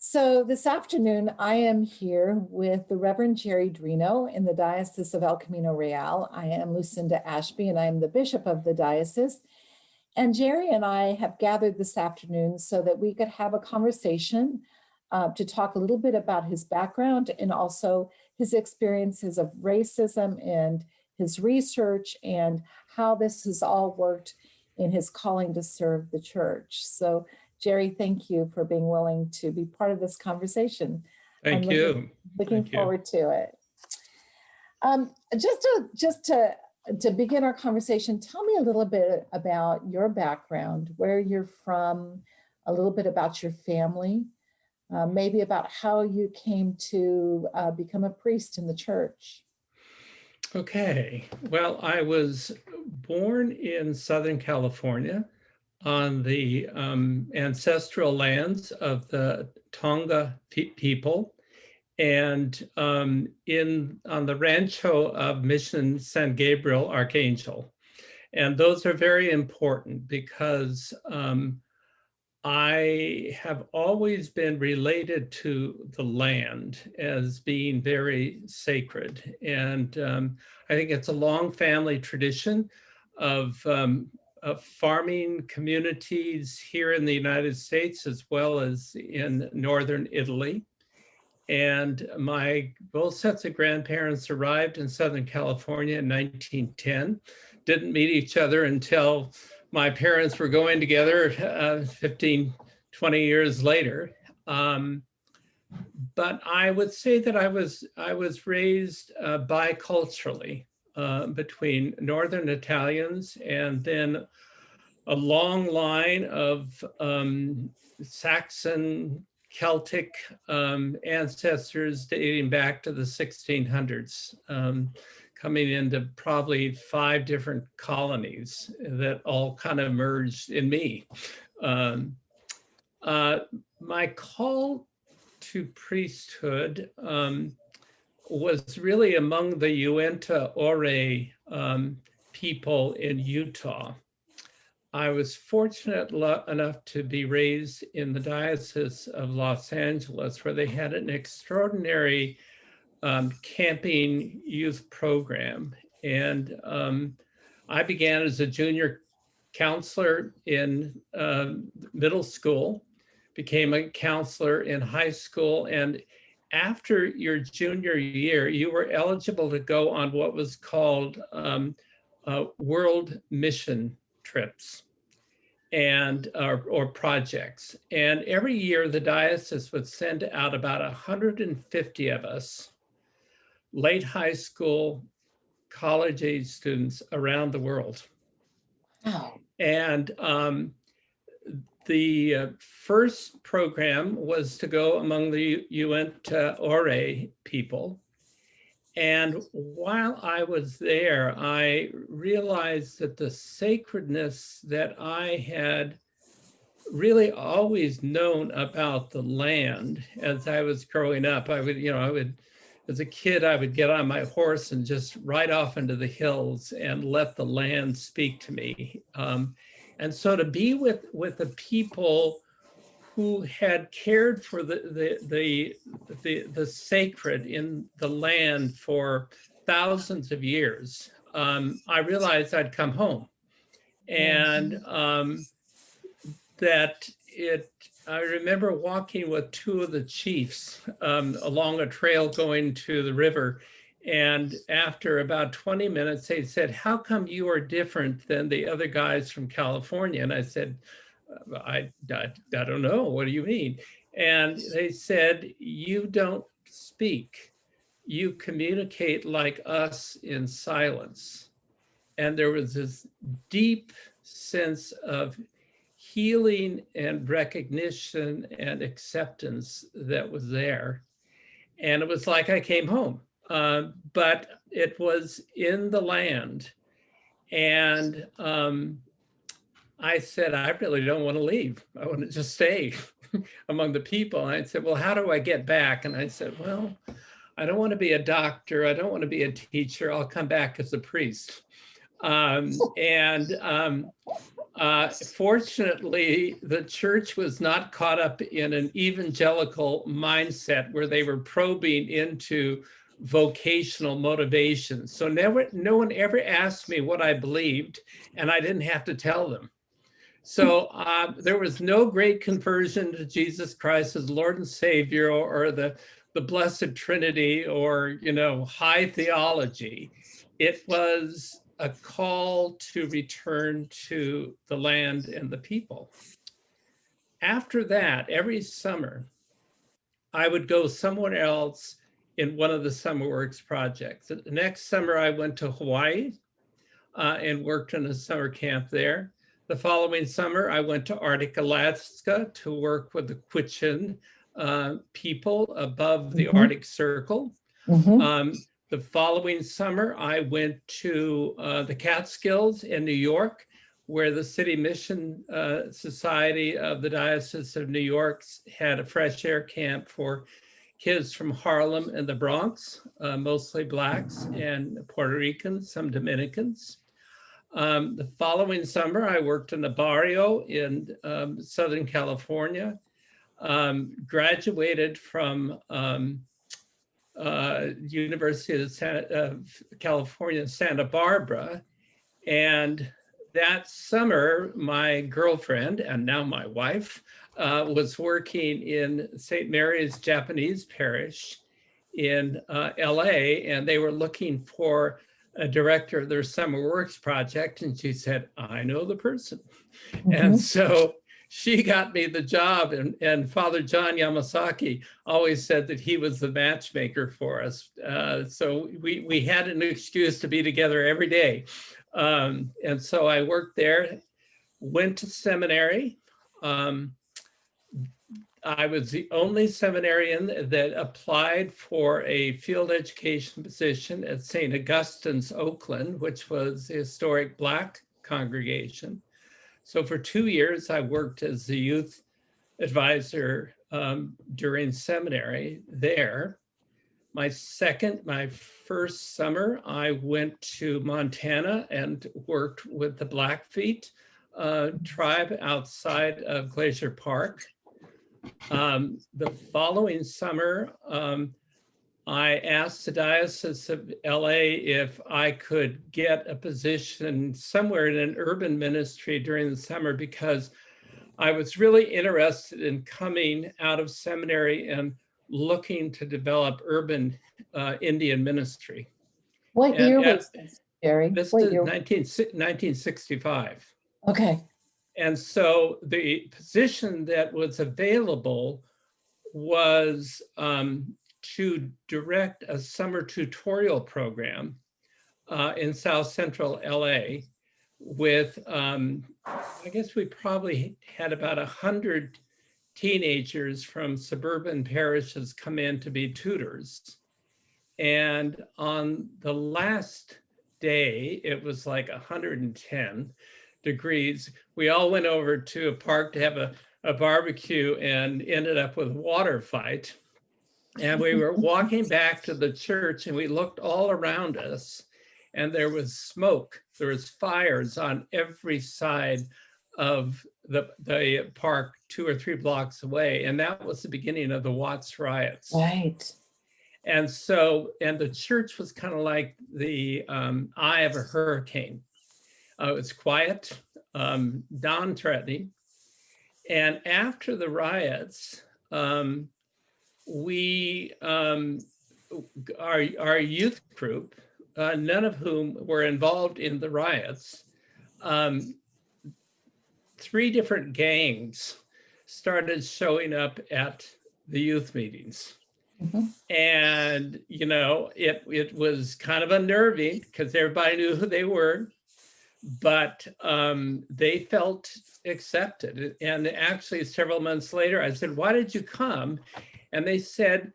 So this afternoon, I am here with the Reverend Jerry Drino in the Diocese of El Camino Real. I am Lucinda Ashby, and I am the Bishop of the diocese. And Jerry and I have gathered this afternoon so that we could have a conversation to talk a little bit about his background and also his experiences of racism and his research and how this has all worked in his calling to serve the church. So Jerry, thank you for being willing to be part of this conversation. Thank I'm you. looking Thank you. forward to it. Just to begin our conversation, tell me a little bit about your background, where you're from, a little bit about your family, maybe about how you came to become a priest in the church. Okay. Well, I was born in Southern California on the ancestral lands of the Tonga people, and on the rancho of Mission San Gabriel Archangel. And those are very important because I have always been related to the land as being very sacred. And I think it's a long family tradition of farming communities here in the United States, as well as in Northern Italy. And my both sets of grandparents arrived in Southern California in 1910, didn't meet each other until my parents were going together 15, 20 years later. But I would say that I was raised biculturally between Northern Italians and then a long line of Saxon, Celtic ancestors dating back to the 1600s. Coming into probably 5 different colonies that all kind of merged in me. My call to priesthood was really among the Uinta Ore people in Utah. I was fortunate enough to be raised in the Diocese of Los Angeles, where they had an extraordinary camping youth program. And I began as a junior counselor in middle school, became a counselor in high school. And after your junior year, you were eligible to go on what was called world mission trips and or projects. And every year the diocese would send out about 150 of us, late high school, college age students around the world. Wow. And the first program was to go among the Uinta Ore people. And while I was there, I realized that the sacredness that I had really always known about the land as I was growing up. I would, as a kid, I would get on my horse and just ride off into the hills and let the land speak to me. And so to be with the people who had cared for the sacred in the land for thousands of years, I realized I'd come home, and I remember walking with 2 of the chiefs along a trail going to the river. And after about 20 minutes, they said, "How come you are different than the other guys from California?" And I said, I don't know. What do you mean? And they said, "You don't speak. You communicate like us in silence." And there was this deep sense of healing and recognition and acceptance that was there. And it was like I came home, but it was in the land. And I said, "I really don't want to leave. I want to just stay among the people." And I said, "Well, how do I get back?" And I said, "Well, I don't want to be a doctor. I don't want to be a teacher. I'll come back as a priest." Fortunately, the church was not caught up in an evangelical mindset where they were probing into vocational motivation. So no one ever asked me what I believed, and I didn't have to tell them. So there was no great conversion to Jesus Christ as Lord and Savior, or the Blessed Trinity, or high theology. It was a call to return to the land and the people. After that, every summer, I would go somewhere else in one of the summer works projects. The next summer, I went to Hawaii and worked in a summer camp there. The following summer, I went to Arctic Alaska to work with the Quechin people above the Arctic Circle. The following summer, I went to the Catskills in New York, where the City Mission Society of the Diocese of New York had a fresh air camp for kids from Harlem and the Bronx, mostly Blacks and Puerto Ricans, some Dominicans. The following summer, I worked in a barrio in Southern California, graduated from University of California, Santa Barbara. And that summer, my girlfriend, and now my wife, was working in St. Mary's Japanese parish in LA, and they were looking for a director of their summer works project. And she said, I know the person. And so she got me the job, and Father John Yamasaki always said that he was the matchmaker for us. So we had an excuse to be together every day. And so I worked there, went to seminary. I was the only seminarian that applied for a field education position at St. Augustine's, Oakland, which was a historic Black congregation. So for 2 years, I worked as the youth advisor during seminary there. My first summer, I went to Montana and worked with the Blackfeet tribe outside of Glacier Park. The following summer, I asked the Diocese of LA if I could get a position somewhere in an urban ministry during the summer, because I was really interested in coming out of seminary and looking to develop urban Indian ministry. What year was this, Jerry? This What is year? 1965. Okay. And so the position that was available was to direct a summer tutorial program in South Central LA with, I guess we probably had about 100 teenagers from suburban parishes come in to be tutors. And on the last day, it was like 110 degrees. We all went over to a park to have a barbecue and ended up with a water fight. And we were walking back to the church and we looked all around us and there was smoke. There was fires on every side of the park 2 or 3 blocks away. And that was the beginning of the Watts riots. Right. And so, and the church was kind of like the eye of a hurricane. It was quiet, non-threatening. And after the riots, our youth group, none of whom were involved in the riots, 3 different gangs started showing up at the youth meetings. And, it was kind of unnerving because everybody knew who they were, but they felt accepted. And actually several months later, I said, why did you come? And they said,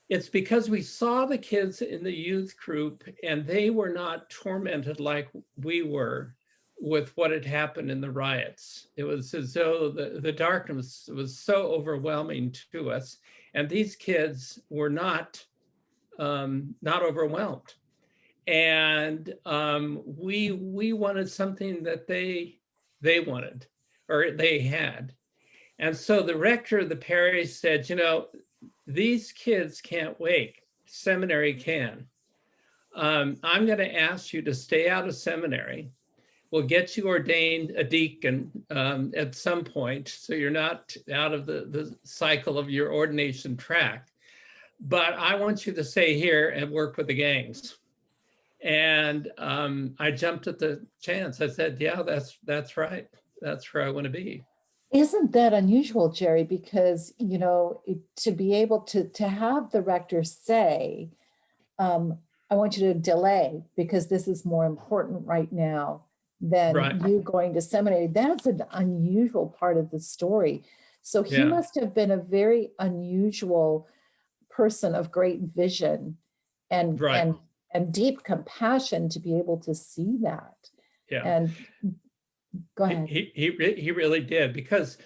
it's because we saw the kids in the youth group and they were not tormented like we were with what had happened in the riots. It was as though the darkness was so overwhelming to us. And these kids were not overwhelmed. And we wanted something that they wanted, or they had. And so the rector of the parish said, you know, these kids can't wait. Seminary can. I'm going to ask you to stay out of seminary. We'll get you ordained a deacon at some point, so you're not out of the cycle of your ordination track. But I want you to stay here and work with the gangs. And I jumped at the chance. I said, yeah, that's right. That's where I want to be. Isn't that unusual, Jerry? Because, to be able to have the rector say, I want you to delay because this is more important right now than Right. you going to seminary. That's an unusual part of the story. So he Yeah. must have been a very unusual person of great vision and Right. and deep compassion to be able to see that. Yeah. And go ahead. He really did, because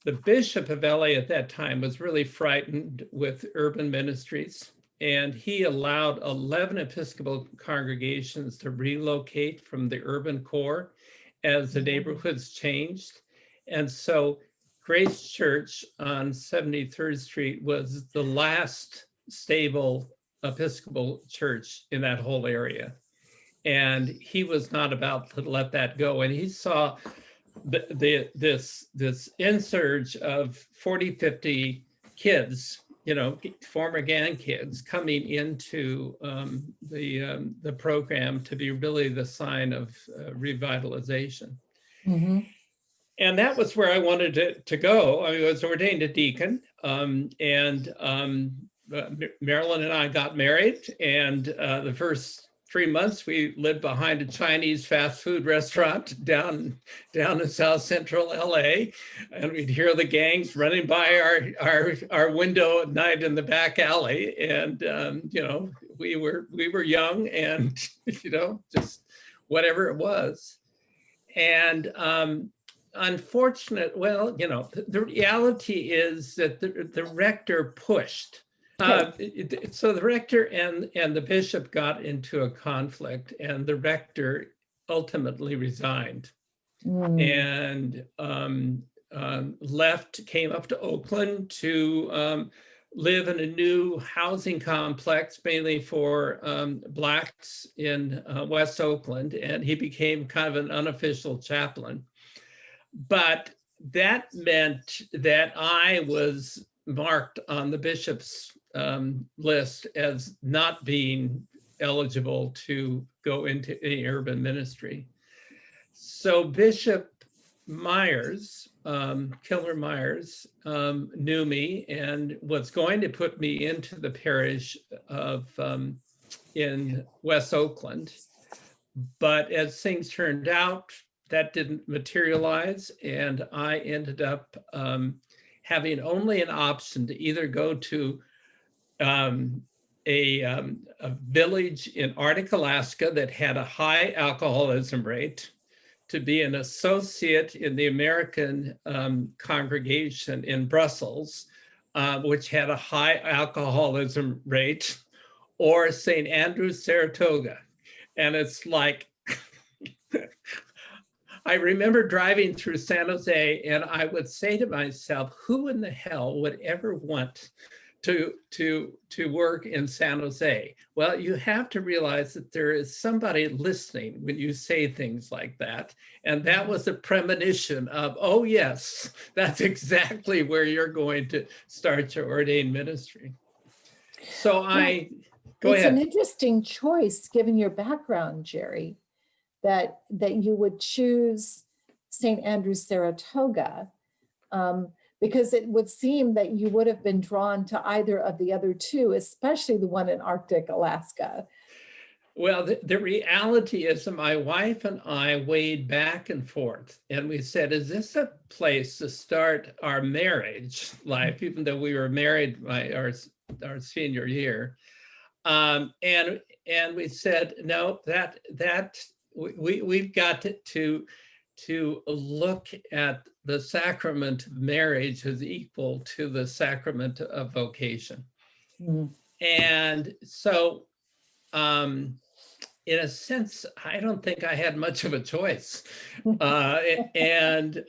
the bishop of LA at that time was really frightened with urban ministries, and he allowed 11 Episcopal congregations to relocate from the urban core as the neighborhoods changed. And so Grace Church on 73rd Street was the last stable Episcopal church in that whole area. And he was not about to let that go. And he saw this insurge of 40, 50 kids, former gang kids coming into the program to be really the sign of revitalization. Mm-hmm. And that was where I wanted to go. I was ordained a deacon, and Marilyn and I got married, and the first 3 months we lived behind a Chinese fast food restaurant down in South Central LA, and we'd hear the gangs running by our window at night in the back alley, and we were young, and just whatever it was. And unfortunate, the reality is that the rector pushed. So the rector and the bishop got into a conflict, and the rector ultimately resigned and left, came up to Oakland to live in a new housing complex, mainly for Blacks in West Oakland, and he became kind of an unofficial chaplain. But that meant that I was marked on the bishop's list as not being eligible to go into any urban ministry. So Bishop Myers, Kilmer Myers, knew me and was going to put me into the parish of in West Oakland. But as things turned out, that didn't materialize, and I ended up having only an option to either go to a village in Arctic Alaska that had a high alcoholism rate, to be an associate in the American congregation in Brussels, which had a high alcoholism rate, or St. Andrews, Saratoga. And it's like, I remember driving through San Jose, and I would say to myself, who in the hell would ever want to work in San Jose? Well, you have to realize that there is somebody listening when you say things like that. And that was a premonition of, oh yes, that's exactly where you're going to start your ordained ministry. So go ahead. It's an interesting choice given your background, Jerry, that you would choose St. Andrews, Saratoga, because it would seem that you would have been drawn to either of the other two, especially the one in Arctic Alaska. Well, the reality is that my wife and I weighed back and forth, and we said, is this a place to start our marriage life, even though we were married our senior year? And we said, no, we've got to look at the sacrament of marriage as equal to the sacrament of vocation. And so in a sense, I don't think I had much of a choice. Uh, and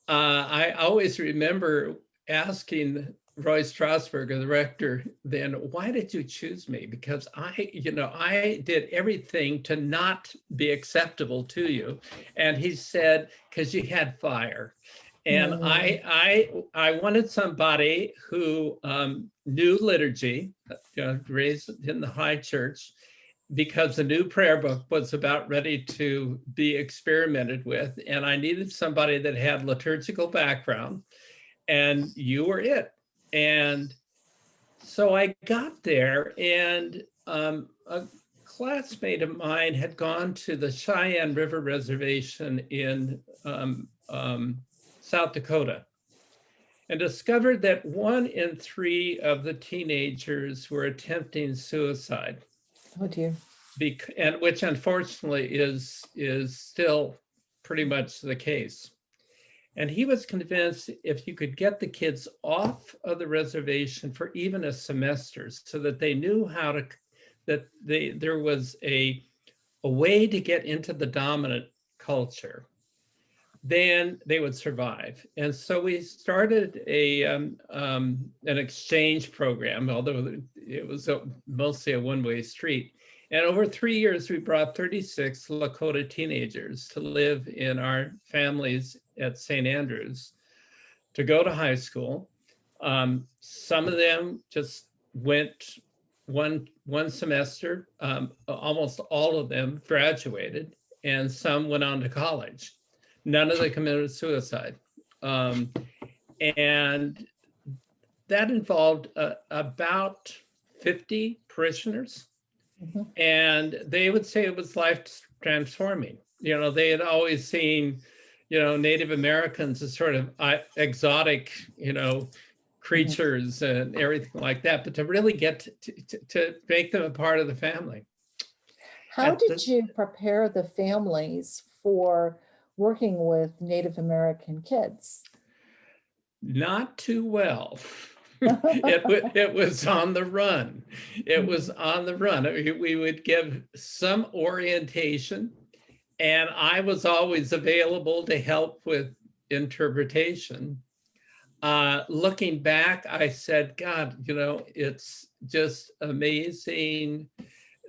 I always remember asking Roy Strasberger, the rector, then, why did you choose me? Because I did everything to not be acceptable to you. And he said, because you had fire. And Mm, I wanted somebody who knew liturgy, raised in the high church, because the new prayer book was about ready to be experimented with. And I needed somebody that had liturgical background, and you were it. And so I got there, and a classmate of mine had gone to the Cheyenne River Reservation in South Dakota and discovered that 1 in 3 of the teenagers were attempting suicide. oh dear. And which unfortunately is still pretty much the case. And he was convinced if you could get the kids off of the reservation for even a semester, so that they knew how to, there was a way to get into the dominant culture, then they would survive. And so we started an exchange program, although it was mostly a one-way street. And over 3 years, we brought 36 Lakota teenagers to live in our families at St. Andrews, to go to high school. Some of them just went one semester. Almost all of them graduated, and some went on to college. None of them committed suicide. And that involved about 50 parishioners. Mhm. And they would say it was life transforming. They had always seen, Native Americans as sort of exotic, creatures and everything like that, but to really get to make them a part of the family. How At did the, you prepare the families for working with Native American kids? Not too well. It was on the run. It was on the run. We would give some orientation, and I was always available to help with interpretation. Looking back, I said, God, it's just amazing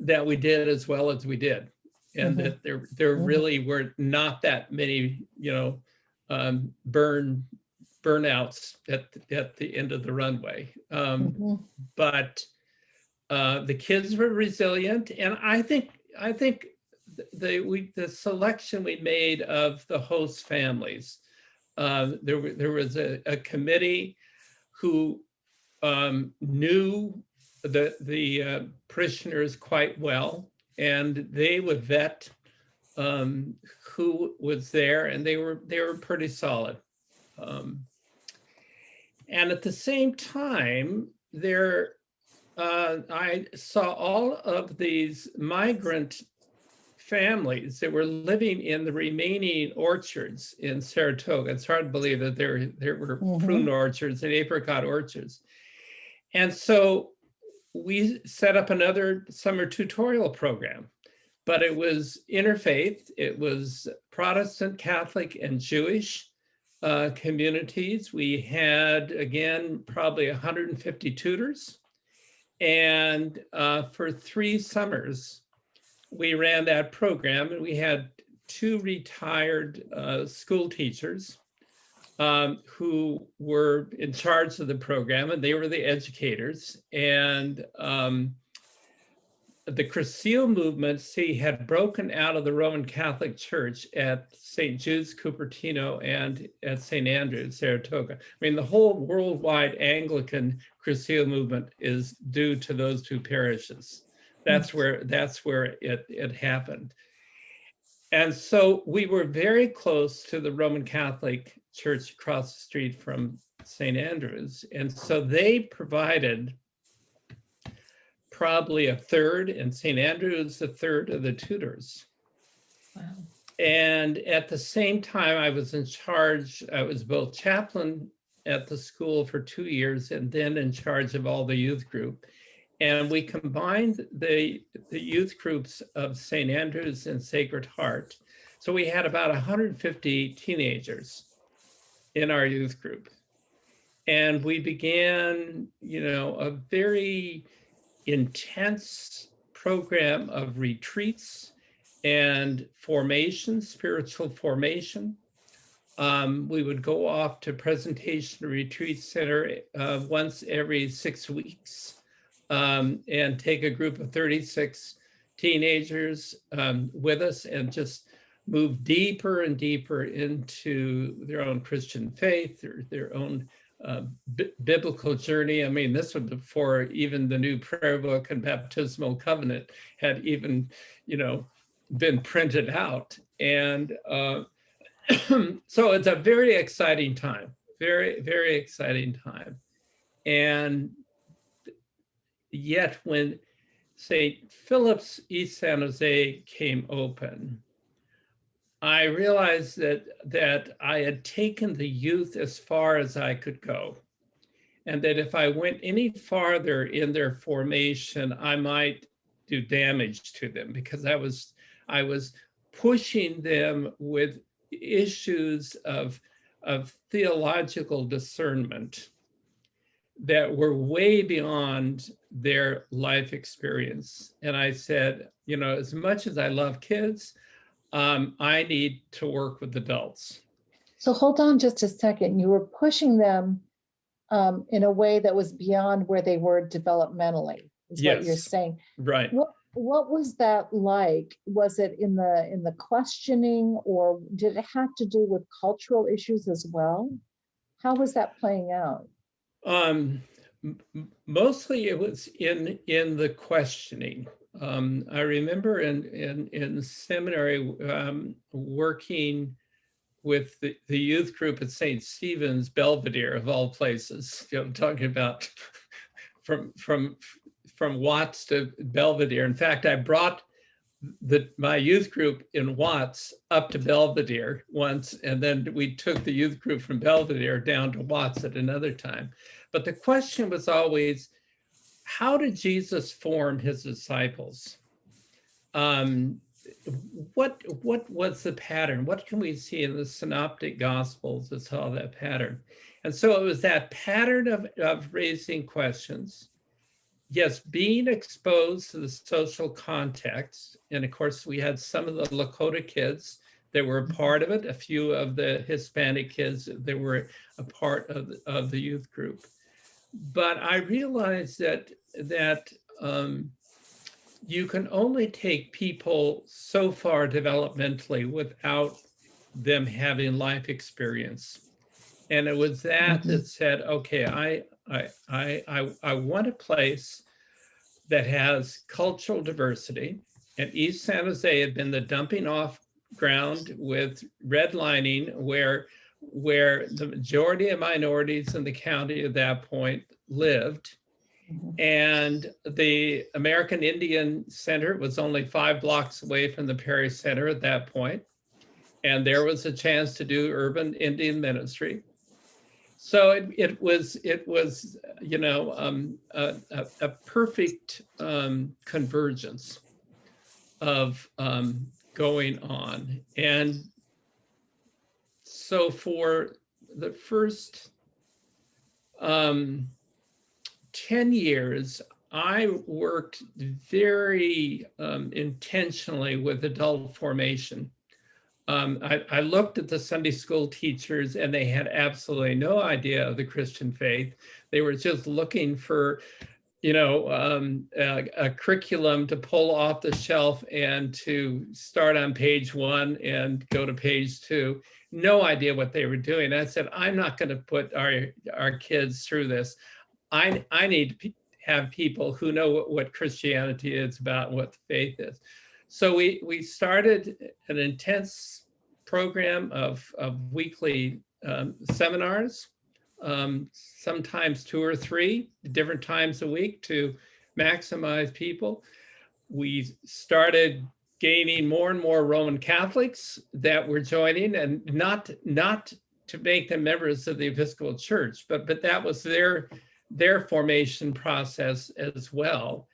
that we did as well as we did, and Mhm, that there mhm, really were not that many, burnouts at the end of the runway. mhm, But the kids were resilient, and I think the selection we made of the host families, there was a committee who knew the parishioners quite well, and they would vet who was there, and they were pretty solid. Um, and at the same time, I saw all of these migrant families that were living in the remaining orchards in Saratoga. It's hard to believe that there were prune mhm. orchards and apricot orchards. And so we set up another summer tutorial program, but it was interfaith. It was Protestant, Catholic, and Jewish communities. We had, again, probably 150 tutors. And for 3 summers, we ran that program, and we had 2 retired school teachers who were in charge of the program, and they were the educators. And the Cresceo movement, had broken out of the Roman Catholic Church at St. Jude's, Cupertino, and at St. Andrews, Saratoga. I mean, the whole worldwide Anglican Cresceo movement is due to those 2 parishes. That's where it happened. And so we were very close to the Roman Catholic Church across the street from St. Andrews. And so they provided probably a third, and St. Andrews a third of the tutors. Wow. And at the same time, I was in charge. I was both chaplain at the school for 2 years, and then in charge of all the youth group. And we combined the youth groups of St. Andrew's and Sacred Heart. So we had about 150 teenagers in our youth group. And we began, a very intense program of retreats and formation, spiritual formation. We would go off to Presentation Retreat Center once every 6 weeks and take a group of 36 teenagers with us and just move deeper and deeper into their own Christian faith, their own biblical journey. I mean, this was before even the new prayer book and baptismal covenant had even, been printed out. And so it's a very exciting time, very, very exciting time. And yet when St. Philip's East San Jose came open, I realized that I had taken the youth as far as I could go. And that if I went any farther in their formation, I might do damage to them, because I was pushing them with issues of theological discernment that were way beyond their life experience. And I said, as much as I love kids, I need to work with adults. So hold on just a second. You were pushing them in a way that was beyond where they were developmentally, is Yes, what you're saying. Right. What was that like? Was it in the questioning, or did it have to do with cultural issues as well? How was that playing out? Mostly it was in the questioning. I remember in seminary working with the youth group at St. Stephen's Belvedere, of all places. Talking about from Watts to Belvedere. In fact, I brought my youth group in Watts up to Belvedere once, and then we took the youth group from Belvedere down to Watts at another time. But the question was always, how did Jesus form his disciples? What was the pattern? What can we see in the synoptic gospels that saw that pattern? And so it was that pattern of raising questions. Yes, being exposed to the social context. And of course, we had some of the Lakota kids that were a part of it, a few of the Hispanic kids that were a part of the youth group. But I realized that you can only take people so far developmentally without them having life experience. And it was that said, okay, I want a place that has cultural diversity. And East San Jose had been the dumping off ground with redlining where the majority of minorities in the county at that point lived. And the American Indian Center was only 5 blocks away from the parish center at that point. And there was a chance to do urban Indian ministry. So it was a perfect convergence of going on. And so for the first 10 years, I worked very intentionally with adult formation. I looked at the Sunday school teachers, and they had absolutely no idea of the Christian faith. They were just looking for, a curriculum to pull off the shelf and to start on page 1 and go to page 2. No idea what they were doing. I said, I'm not going to put our kids through this. I need to have people who know what Christianity is about, what the faith is. So we started an intense program of weekly seminars, sometimes 2 or 3 different times a week to maximize people. We started gaining more and more Roman Catholics that were joining, and not to make them members of the Episcopal Church, but that was their their formation process as well.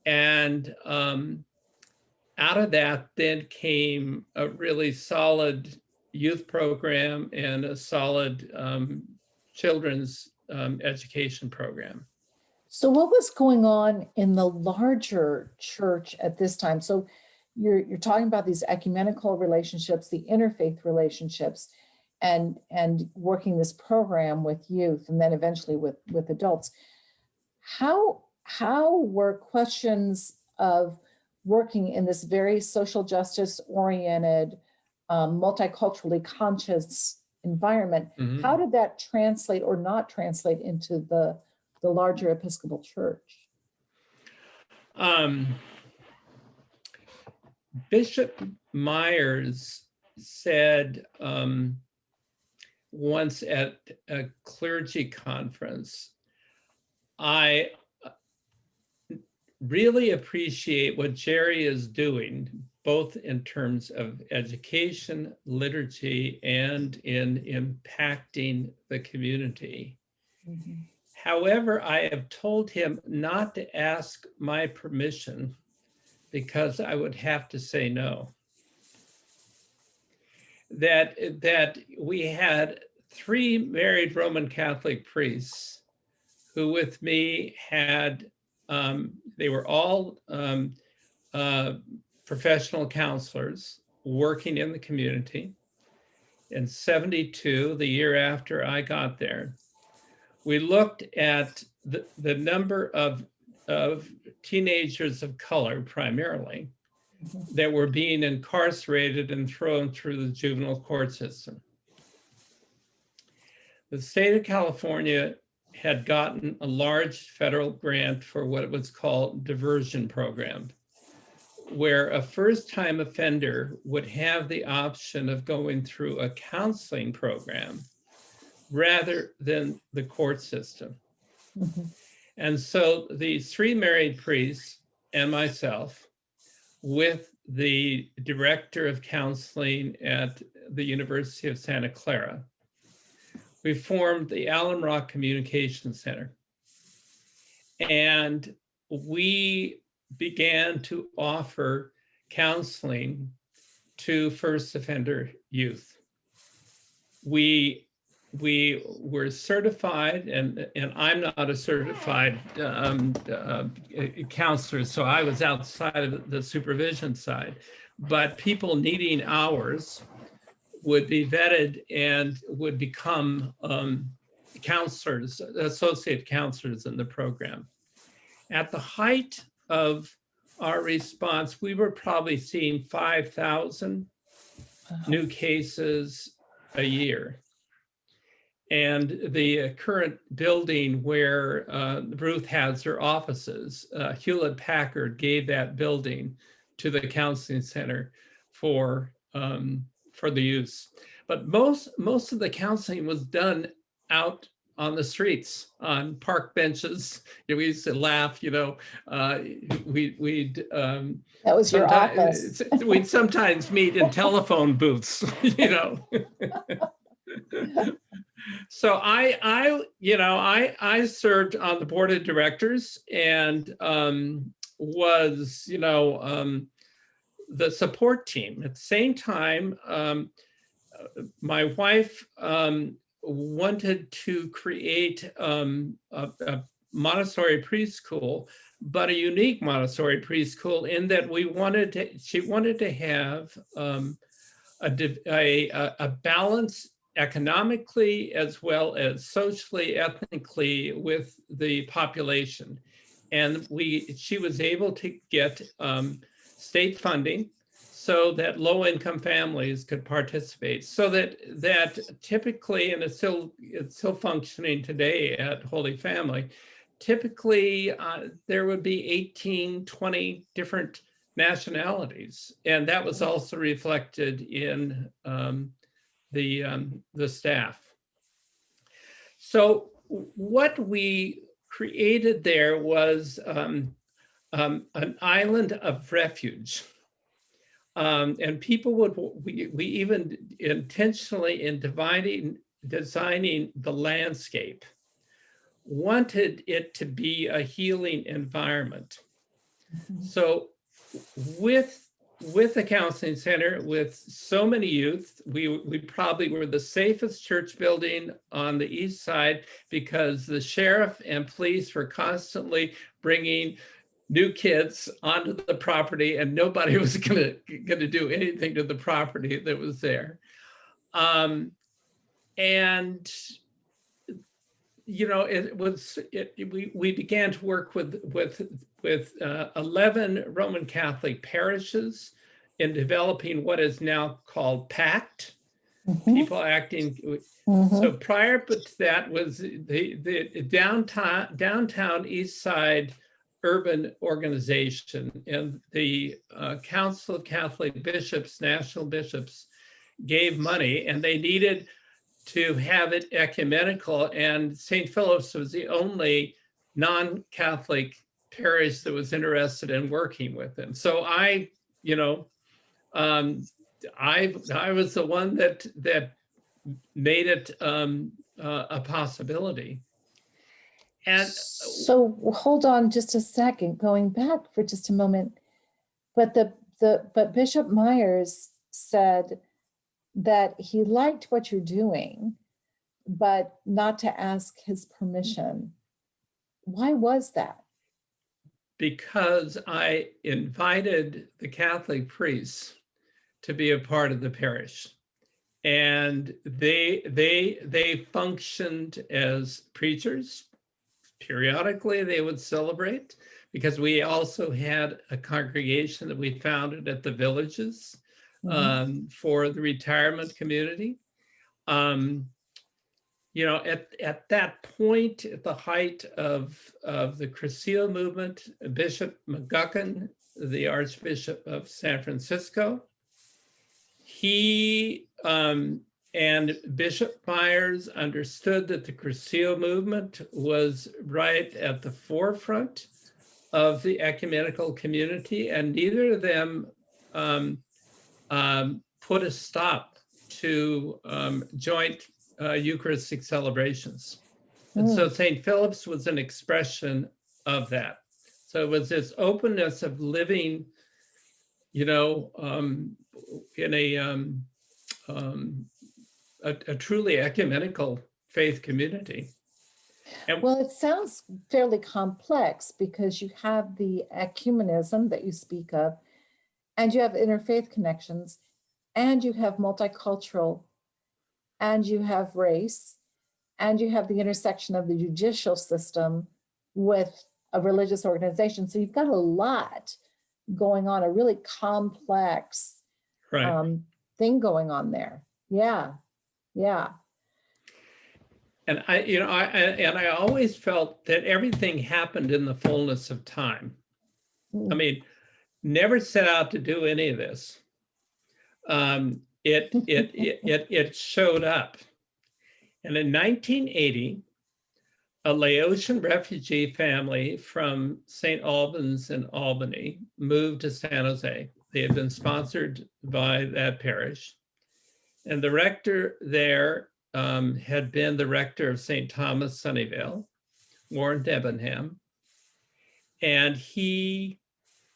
And out of that then came a really solid youth program and a solid children's education program. So what was going on in the larger church at this time? So you're talking about these ecumenical relationships, the interfaith relationships, and working this program with youth and then eventually with adults. How were questions of working in this very social justice oriented, multiculturally conscious environment, how did that translate or not translate into the larger Episcopal Church? Bishop Myers said once at a clergy conference, I really appreciate what Jerry is doing, both in terms of education, liturgy, and in impacting the community. Mm-hmm. However, I have told him not to ask my permission because I would have to say no. That we had 3 married Roman Catholic priests who with me had, they were all professional counselors working in the community. In 72, the year after I got there, we looked at the number of teenagers of color primarily that were being incarcerated and thrown through the juvenile court system. The state of California had gotten a large federal grant for what was called diversion program, where a first-time offender would have the option of going through a counseling program rather than the court system. Mm-hmm. And so these 3 married priests and myself, with the director of counseling at the University of Santa Clara, we formed the Alum Rock Communication Center. And we began to offer counseling to first offender youth. We were certified, and I'm not a certified counselor, so I was outside of the supervision side, but people needing ours would be vetted and would become counselors, associate counselors in the program. At the height of our response, we were probably seeing 5,000 new cases a year. And the current building where Ruth has her offices, Hewlett Packard gave that building to the counseling center for the use. But most of the counseling was done out on the streets, on park benches. We used to laugh, we'd that was your office. We'd sometimes meet in telephone booths, So I served on the board of directors and was, the support team. At the same time, my wife wanted to create a Montessori preschool, but a unique Montessori preschool in that she wanted to have a balance economically as well as socially, ethnically with the population. And she was able to get state funding so that low-income families could participate. So that typically, and it's still functioning today at Holy Family, typically there would be 18, 20 different nationalities. And that was also reflected in the staff. So what we created there was an island of refuge. And people we even intentionally in designing the landscape, wanted it to be a healing environment. Mhm. So with the counseling center, with so many youth, we probably were the safest church building on the east side, because the sheriff and police were constantly bringing new kids onto the property, and nobody was gonna do anything to the property that was there. And we began to work with 11 Roman Catholic parishes in developing what is now called PACT, people acting. So prior to that was the downtown East Side urban organization, and the Council of Catholic Bishops, national bishops, gave money, and they needed to have it ecumenical, and St. Philip's was the only non-Catholic parish that was interested in working with them. So I was the one that made it a possibility. And so hold on just a second, going back for just a moment. But but Bishop Myers said that he liked what you're doing, but not to ask his permission. Why was that? because I invited the Catholic priests to be a part of the parish, and they functioned as preachers. Periodically, they would celebrate, because we also had a congregation that we founded at the villages for the retirement community. At that point, at the height of the Cursillo movement, Bishop McGuckin, the Archbishop of San Francisco, he and Bishop Myers understood that the Cursillo movement was right at the forefront of the ecumenical community, and neither of them put a stop to joint Eucharistic celebrations. And so St. Philip's was an expression of that. So it was this openness of living, in a truly ecumenical faith community. And well, it sounds fairly complex, because you have the ecumenism that you speak of, and you have interfaith connections, and you have multicultural, and you have race, and you have the intersection of the judicial system with a religious organization. So you've got a lot going on, a really complex thing going on there. Yeah. And I always felt that everything happened in the fullness of time. I mean, never set out to do any of this. It showed up. And in 1980, a Laotian refugee family from St. Albans in Albany moved to San Jose. They had been sponsored by that parish. And the rector there had been the rector of St. Thomas, Sunnyvale, Warren Debenham. And he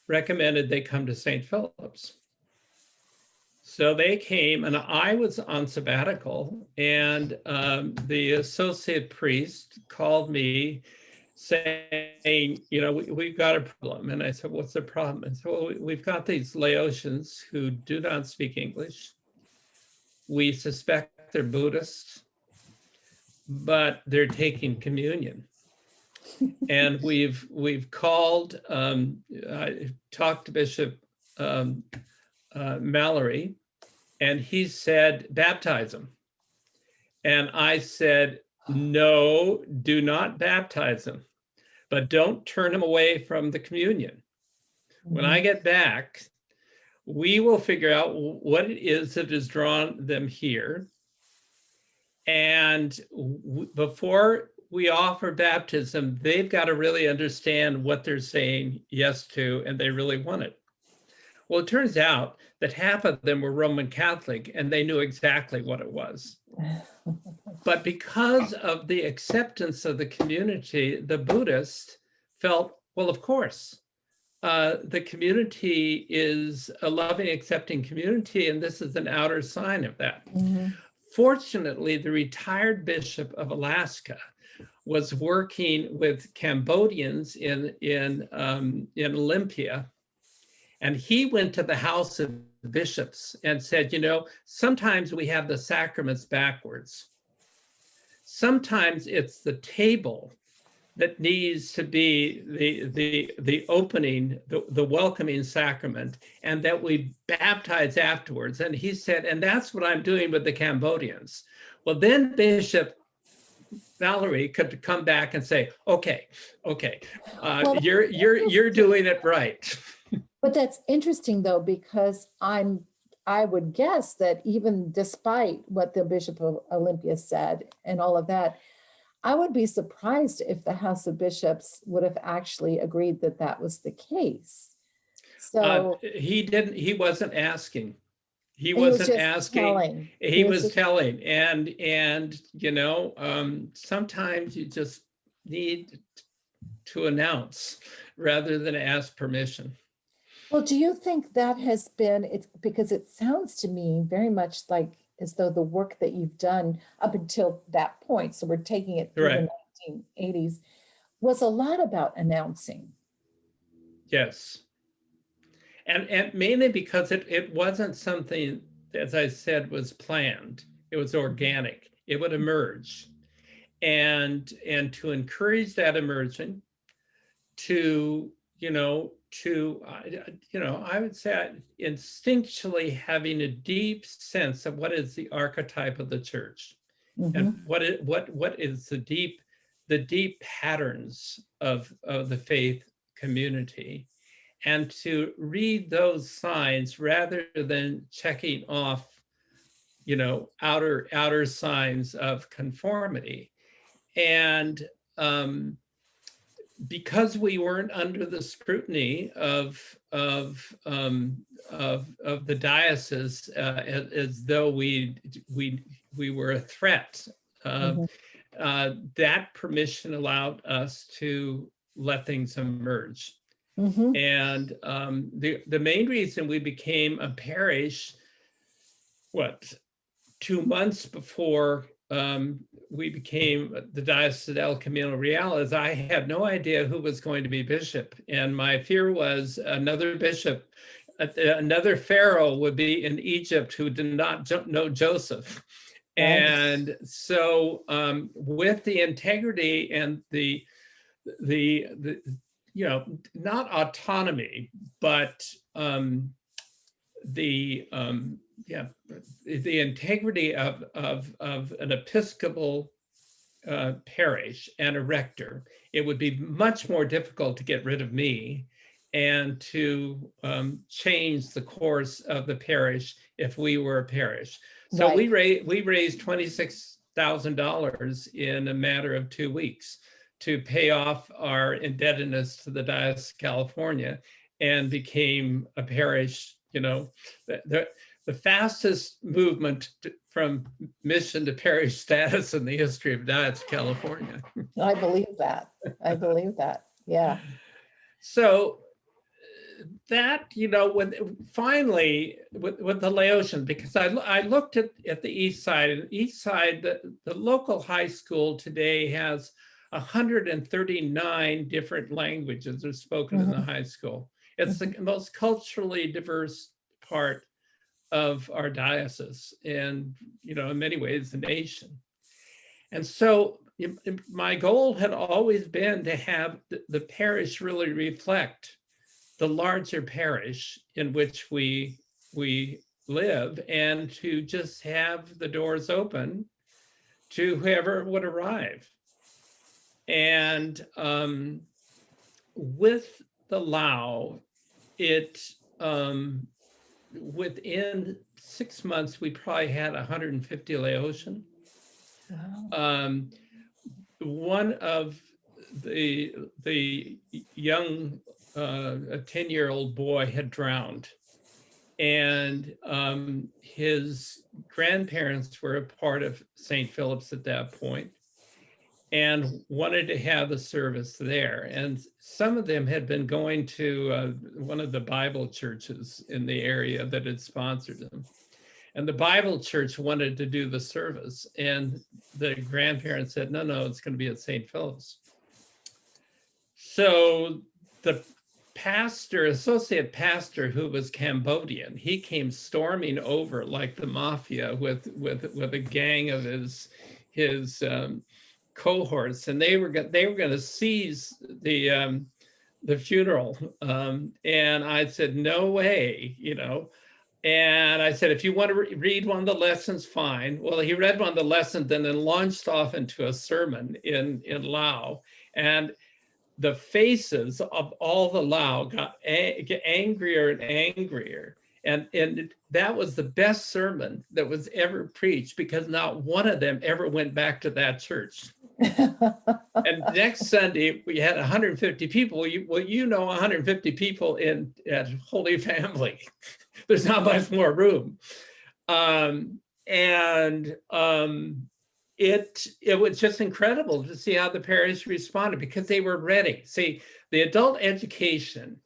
recommended they come to St. Philip's. So they came, and I was on sabbatical, and the associate priest called me saying, we've got a problem. And I said, what's the problem? And so, well, we've got these Laotians who do not speak English. We suspect they're Buddhists, but they're taking communion. And we've called, I talked to Bishop Mallory, and he said, baptize them. And I said, no, do not baptize them, but don't turn them away from the communion. When I get back, we will figure out what it is that has drawn them here. And before we offer baptism, they've got to really understand what they're saying yes to, and they really want it. Well, it turns out that half of them were Roman Catholic, and they knew exactly what it was. But because of the acceptance of the community, the Buddhists felt, well, of course, the community is a loving, accepting community, and this is an outer sign of that. Mm-hmm. Fortunately, the retired Bishop of Alaska was working with Cambodians in Olympia, and he went to the House of Bishops and said, you know, sometimes we have the sacraments backwards. Sometimes it's the table that needs to be the opening, the welcoming sacrament, and that we baptize afterwards. And he said, and that's what I'm doing with the Cambodians. Well, then Bishop Valerie could come back and say, okay, Well, you're doing it right. but that's interesting though, because I would guess that even despite what the Bishop of Olympia said and all of that, I would be surprised if the House of Bishops would have actually agreed that that was the case. So He wasn't asking. He he was wasn't just asking. telling. He was telling. And you know, sometimes you just need to announce rather than ask permission. Well, do you think that has been, it's because it sounds to me very much like as though the work that you've done up until that point, so we're taking it through the 1980s, was a lot about announcing. Yes. And mainly because it wasn't something, as I said, was planned. It was organic. It would emerge. And to encourage that emerging, to, I would say instinctually having a deep sense of what is the archetype of the church, Mm-hmm. and what is the deep patterns of the faith community, and to read those signs rather than checking off, outer signs of conformity. And because we weren't under the scrutiny of the diocese, as though we were a threat, that permission allowed us to let things emerge. Mm-hmm. And the main reason we became a parish, 2 months before we became the Diocese of El Camino Real, is I had no idea who was going to be bishop. And my fear was another bishop, another pharaoh would be in Egypt who did not know Joseph. Right. And so with the integrity and the not autonomy, but the integrity of an Episcopal parish and a rector, it would be much more difficult to get rid of me and to change the course of the parish if we were a parish. So right. we raised $26,000 in a matter of 2 weeks to pay off our indebtedness to the Diocese of California, and became a parish, the fastest movement from mission to parish status in the history of Diocese of California. I believe that. Yeah. So that, when finally with the Laotian, because I looked at the east side, the local high school today has 139 different languages are spoken in the high school. It's the most culturally diverse part of our diocese, and in many ways the nation. And so my goal had always been to have the parish really reflect the larger parish in which we live, and to just have the doors open to whoever would arrive. And with the Lao, it within 6 months we probably had 150 Laotian. Wow. One of the young, a 10-year-old boy had drowned, and his grandparents were a part of St. Philip's at that point and wanted to have the service there. And some of them had been going to one of the Bible churches in the area that had sponsored them. And the Bible church wanted to do the service. And the grandparents said, no, no, it's going to be at St. Philip's. So the associate pastor, who was Cambodian, he came storming over like the mafia with a gang of his cohorts, and they were going to seize the funeral. And I said, no way, you know. And I said, if you want to read one of the lessons, fine. Well, he read one of the lessons and then launched off into a sermon in Lao. And the faces of all the Lao got angrier and angrier. And that was the best sermon that was ever preached, because not one of them ever went back to that church. And next Sunday, we had 150 people. Well, you know, 150 people at Holy Family. There's not much more room. It was just incredible to see how the parish responded, because they were ready. See, the adult education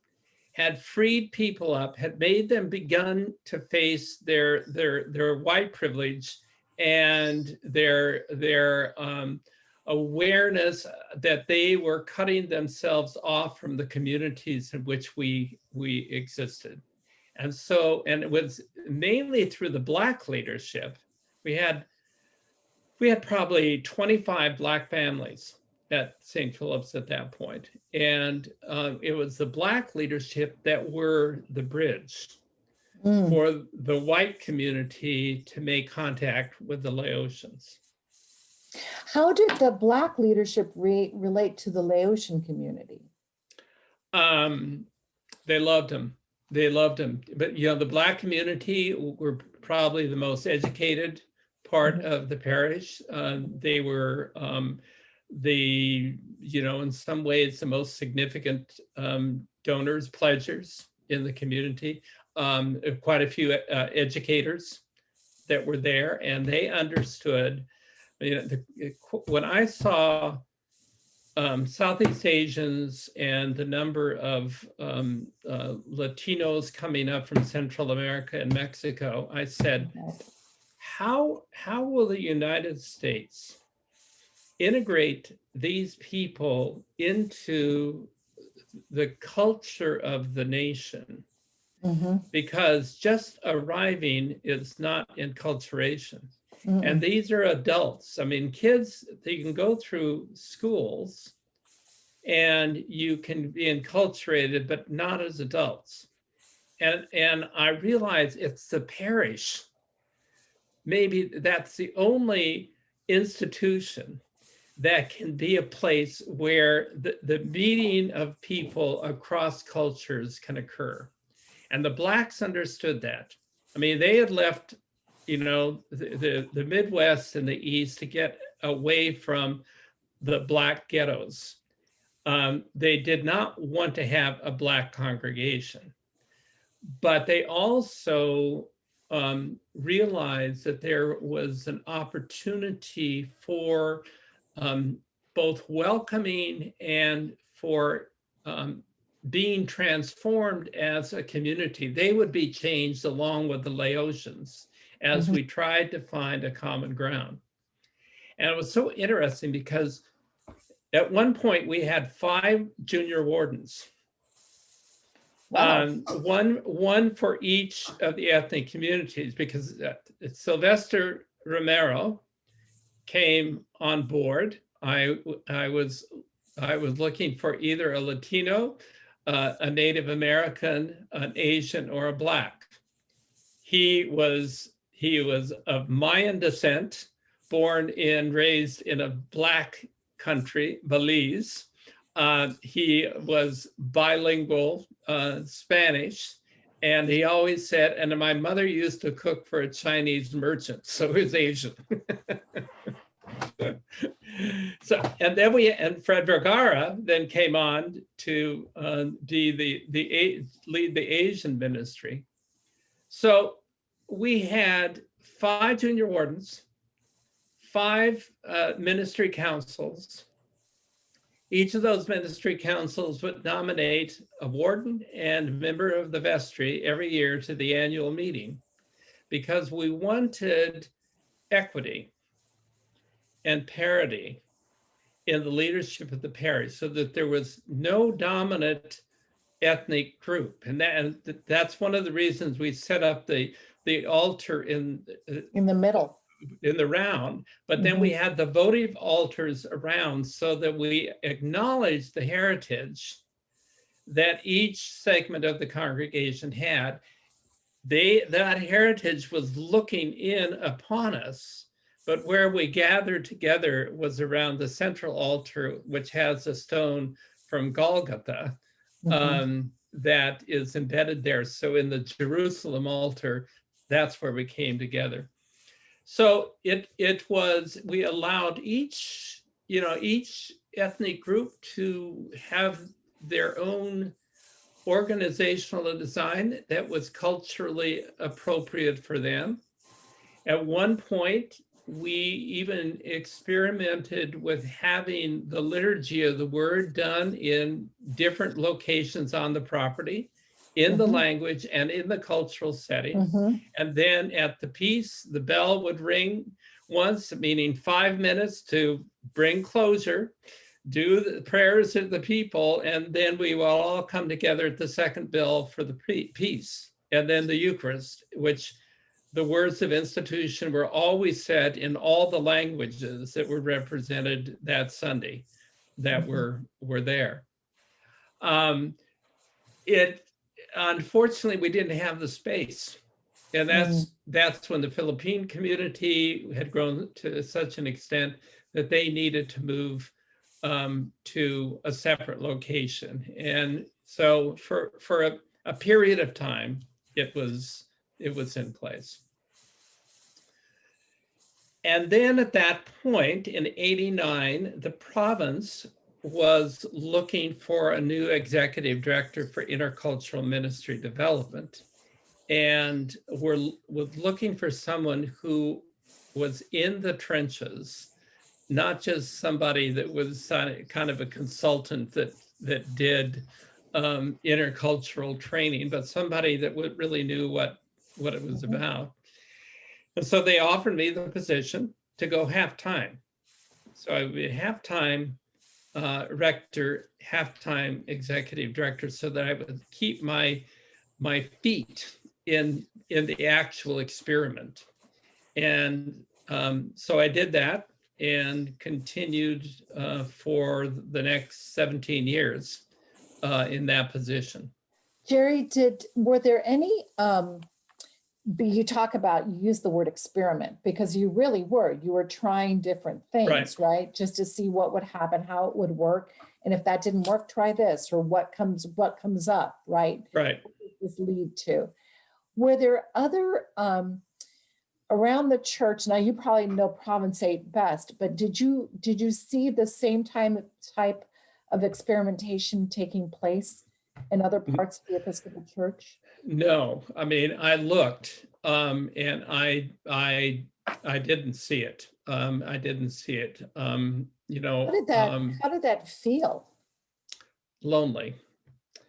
had freed people up, had made them begun to face their white privilege and their awareness that they were cutting themselves off from the communities in which we existed. And it was mainly through the Black leadership. We had probably 25 Black families at St. Philip's at that point. And it was the Black leadership that were the bridge for the white community to make contact with the Laotians. How did the Black leadership relate to the Laotian community? They loved him. They loved him. But, you know, the Black community were probably the most educated part of the parish. They were you know, in some ways, the most significant donors, pledgers in the community. Quite a few educators that were there, and they understood. You know, when I saw Southeast Asians and the number of Latinos coming up from Central America and Mexico, I said, how will the United States integrate these people into the culture of the nation? Because just arriving is not enculturation. And these are adults. I mean, kids, they can go through schools and you can be enculturated, but not as adults. And I realize it's the parish. Maybe that's the only institution that can be a place where the meeting of people across cultures can occur. And the Blacks understood that. I mean, they had left, you know, the Midwest and the East to get away from the Black ghettos. They did not want to have a Black congregation, but they also realized that there was an opportunity for both welcoming and for being transformed as a community. They would be changed along with the Laotians as we tried to find a common ground. And it was so interesting because at one point we had 5 junior wardens. Wow. One for each of the ethnic communities, because Sylvester Romero came on board. I was looking for either a Latino, a Native American, an Asian, or a Black. He was of Mayan descent, born and raised in a Black country, Belize. He was bilingual Spanish, and he always said, and my mother used to cook for a Chinese merchant, so he was Asian. So, and then Fred Vergara then came on to lead the Asian ministry. So we had 5 junior wardens, 5 ministry councils. Each of those ministry councils would nominate a warden and a member of the vestry every year to the annual meeting, because we wanted equity and parity in the leadership of the parish, so that there was no dominant ethnic group. And that's one of the reasons we set up the altar in the middle, in the round, but then we had the votive altars around, so that we acknowledge the heritage that each segment of the congregation had. That heritage was looking in upon us, but where we gathered together was around the central altar, which has a stone from Golgotha that is embedded there. So in the Jerusalem altar, that's where we came together. So it was, we allowed each ethnic group to have their own organizational design that was culturally appropriate for them. At one point, we even experimented with having the liturgy of the word done in different locations on the property, in the language and in the cultural setting. And then at the peace, the bell would ring once, meaning 5 minutes to bring closure, do the prayers of the people, and then we will all come together at the second bell for the peace, and then the Eucharist, which the words of institution were always said in all the languages that were represented that Sunday that were there. Unfortunately, we didn't have the space. And that's when the Philippine community had grown to such an extent that they needed to move to a separate location. And so for a period of time, it was in place. And then at that point in '89, the province was looking for a new executive director for intercultural ministry development. And was looking for someone who was in the trenches, not just somebody that was kind of a consultant that did intercultural training, but somebody that really knew what it was about. And so they offered me the position to go half-time. So I would be half-time rector, half-time executive director, so that I would keep my feet in the actual experiment. And so I did that and continued for the next 17 years in that position. Jerry, were there any, you talk about, you use the word experiment, because you really you were trying different things, right? Just to see what would happen, how it would work. And if that didn't work, try this, or what comes up, right? Right. What does this lead to? Were there other, around the church, now you probably know Province 8 best, but did you see the same type of experimentation taking place in other parts of the Episcopal Church? No, I mean, I looked and I didn't see it. I didn't see it. How did that feel? Lonely.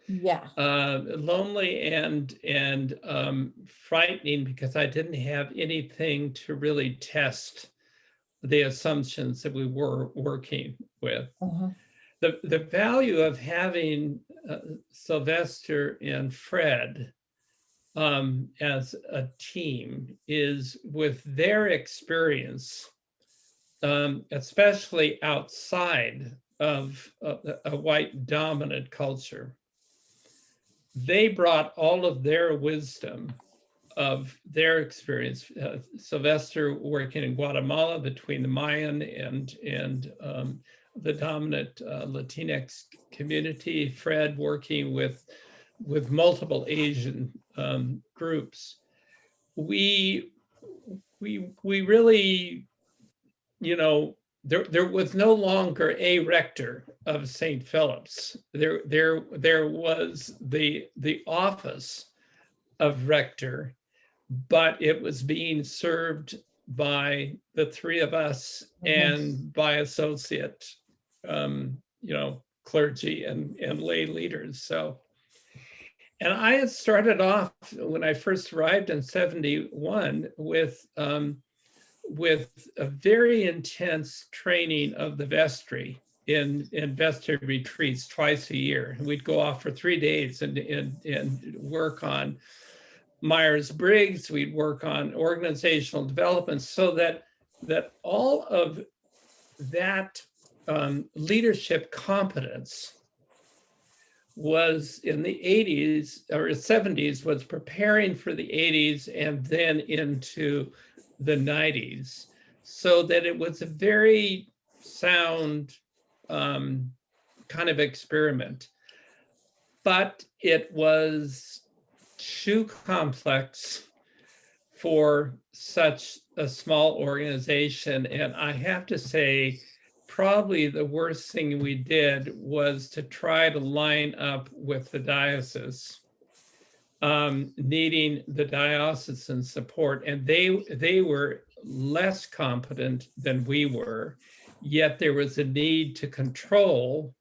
Yeah. Lonely and frightening, because I didn't have anything to really test the assumptions that we were working with. The value of having Sylvester and Fred as a team is with their experience, especially outside of a white dominant culture. They brought all of their wisdom of their experience. Sylvester working in Guatemala between the Mayan and the dominant Latinx community. Fred working with multiple Asian groups. We really, there was no longer a rector of St. Philip's. There was the office of rector, but it was being served by the three of us and by associate, clergy and lay leaders. So, and I had started off when I first arrived in 71 with a very intense training of the vestry in vestry retreats twice a year. We'd go off for 3 days and work on Myers-Briggs, we'd work on organizational development, so that all of that leadership competence was in the 80s or 70s, was preparing for the 80s and then into the 90s, so that it was a very sound kind of experiment. But it was too complex for such a small organization. And I have to say, probably the worst thing we did was to try to line up with the diocese, needing the diocesan support. And they were less competent than we were, yet there was a need to control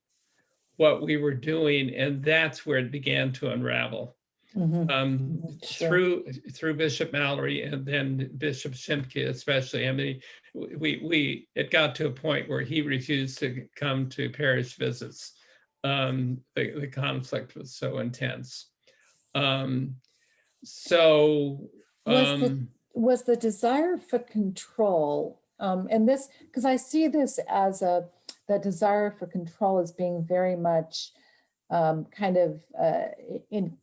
what we were doing. And that's where it began to unravel. Sure. Through Bishop Mallory and then Bishop Shimke, especially. I mean, it got to a point where he refused to come to parish visits. The conflict was so intense. Was the desire for control, and this, because I see this as that desire for control as being very much kind of in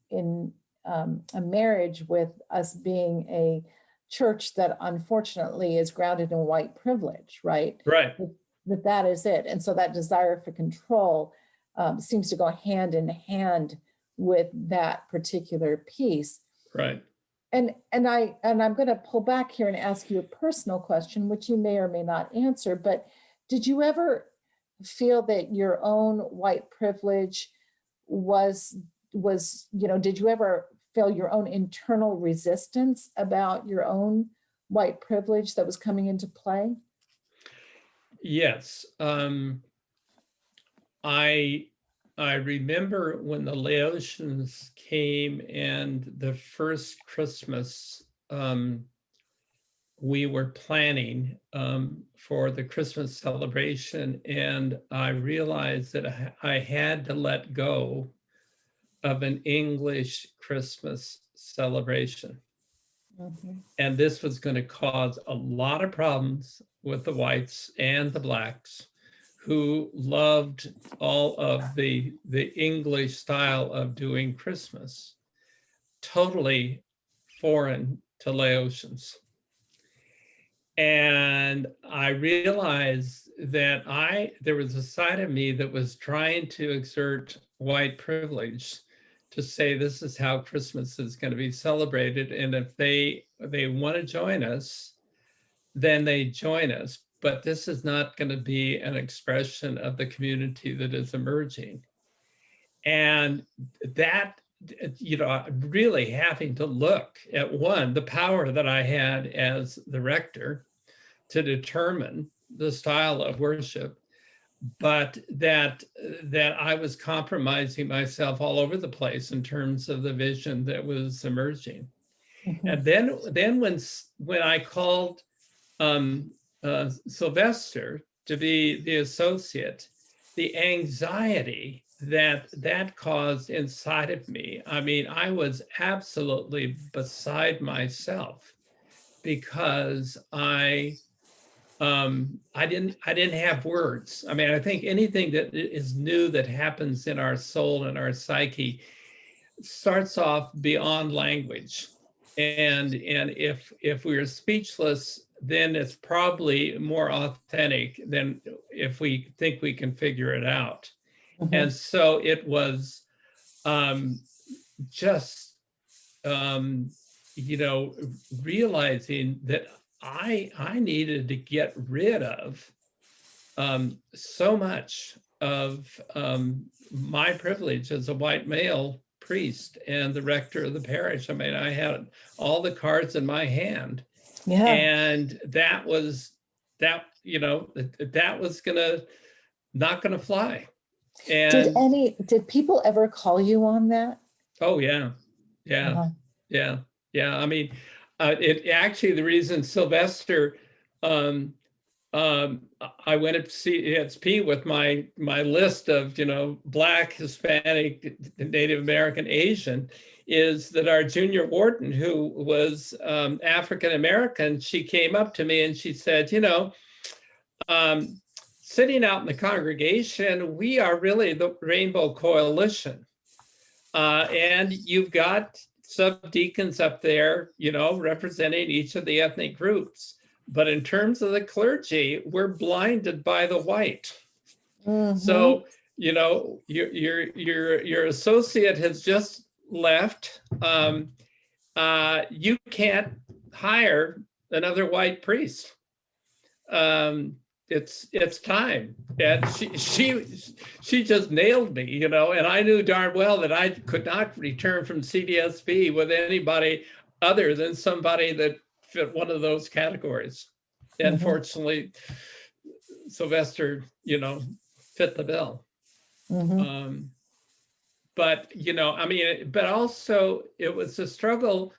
a marriage with us being a church that unfortunately is grounded in white privilege, right? Right. That is it. And so that desire for control seems to go hand in hand with that particular piece. Right. And I'm going to pull back here and ask you a personal question, which you may or may not answer, but did you ever feel that your own white privilege was, did you ever feel your own internal resistance about your own white privilege that was coming into play? Yes. I remember when the Laotians came, and the first Christmas we were planning for the Christmas celebration, and I realized that I had to let go of an English Christmas celebration. And this was going to cause a lot of problems with the whites and the blacks, who loved all of the English style of doing Christmas, totally foreign to Laotians. And I realized that there was a side of me that was trying to exert white privilege to say, this is how Christmas is going to be celebrated. And if they want to join us, then they join us. But this is not going to be an expression of the community that is emerging. And that, really having to look at, one, the power that I had as the rector to determine the style of worship, but that I was compromising myself all over the place in terms of the vision that was emerging. And then when I called Sylvester to be the associate, the anxiety that caused inside of me, I mean, I was absolutely beside myself, because I didn't have words. I mean, I think anything that is new that happens in our soul and our psyche starts off beyond language. And if we're speechless, then it's probably more authentic than if we think we can figure it out. And so it was just, realizing that I needed to get rid of so much of my privilege as a white male priest and the rector of the parish. I mean, I had all the cards in my hand. Yeah. And that was that, that was not gonna fly. And Did people ever call you on that? oh yeah. Yeah. Uh-huh. Yeah. I mean, it actually, the reason Sylvester, I went to CSP with my list of, Black, Hispanic, Native American, Asian, is that our junior warden, who was African American, she came up to me and she said, sitting out in the congregation, we are really the Rainbow Coalition. And you've got subdeacons up there, representing each of the ethnic groups. But in terms of the clergy, we're blinded by the white. Mhm. So, your associate has just left. You can't hire another white priest. It's time. And she just nailed me, and I knew darn well that I could not return from CDSP with anybody other than somebody that fit one of those categories. And Mhm. fortunately, Sylvester, fit the bill. Mhm. But, but also it was a struggle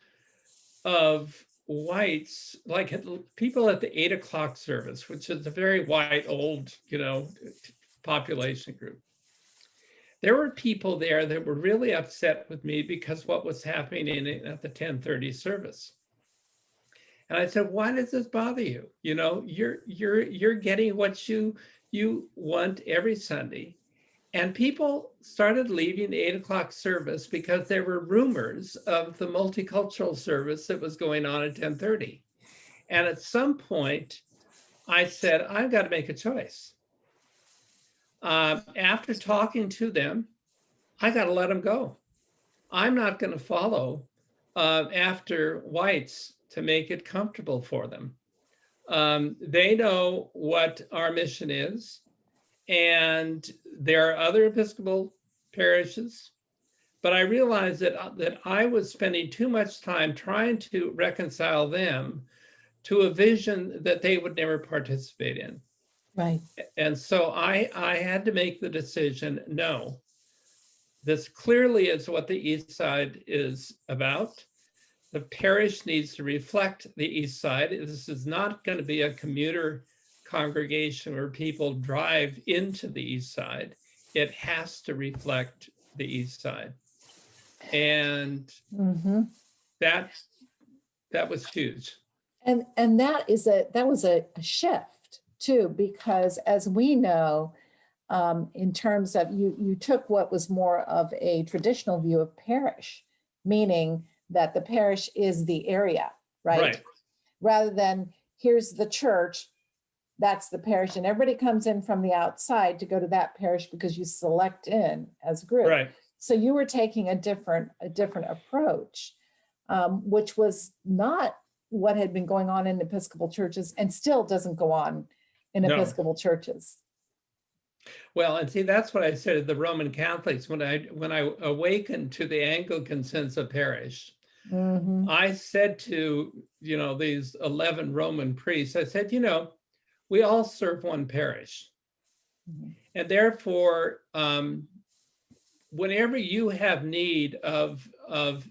of whites, like people at the 8 o'clock service, which is a very white, old, population group. There were people there that were really upset with me because what was happening at the 10:30 service. And I said, why does this bother you? You're getting what you want every Sunday. And people started leaving the 8 o'clock service because there were rumors of the multicultural service that was going on at 10:30. And at some point, I said, I've got to make a choice. After talking to them, I got to let them go. I'm not going to follow after whites to make it comfortable for them. They know what our mission is. And there are other Episcopal parishes, but I realized that I was spending too much time trying to reconcile them to a vision that they would never participate in. Right. And so I had to make the decision, no, this clearly is what the East Side is about. The parish needs to reflect the East Side. This is not going to be a commuter congregation where people drive into the East Side. It has to reflect the East Side. And that was huge. And that was a shift too, because as we know, in terms of you took what was more of a traditional view of parish, meaning that the parish is the area, right? Rather than here's the church, that's the parish, and everybody comes in from the outside to go to that parish because you select in as a group. Right. So you were taking a different approach, which was not what had been going on in Episcopal churches and still doesn't go on in Episcopal churches. Well, and see, that's what I said to the Roman Catholics when I awakened to the Anglican sense of parish. I said to, these 11 Roman priests, I said, we all serve one parish. And therefore, whenever you have need of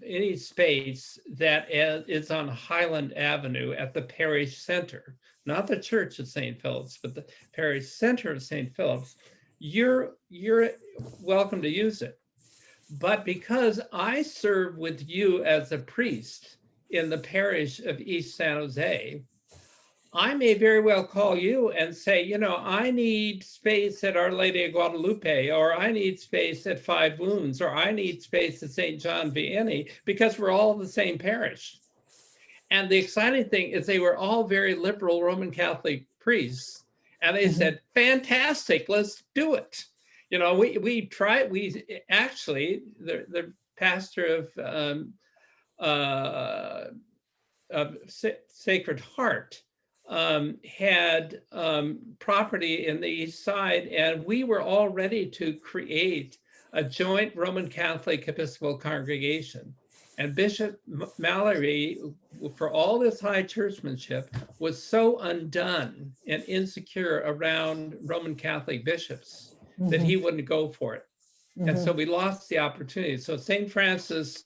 any space that is on Highland Avenue at the parish center, not the church of St. Philip's, but the parish center of St. Philip's, you're welcome to use it. But because I serve with you as a priest in the parish of East San Jose, I may very well call you and say, I need space at Our Lady of Guadalupe, or I need space at Five Wounds, or I need space at St. John Vianney, because we're all the same parish. And the exciting thing is they were all very liberal Roman Catholic priests. And they said, fantastic, let's do it. We tried, actually, the pastor of Sacred Heart had property in the East Side, and we were all ready to create a joint Roman Catholic Episcopal congregation. And Bishop Mallory, for all this high churchmanship, was so undone and insecure around Roman Catholic bishops that he wouldn't go for it. And so we lost the opportunity. So St. Francis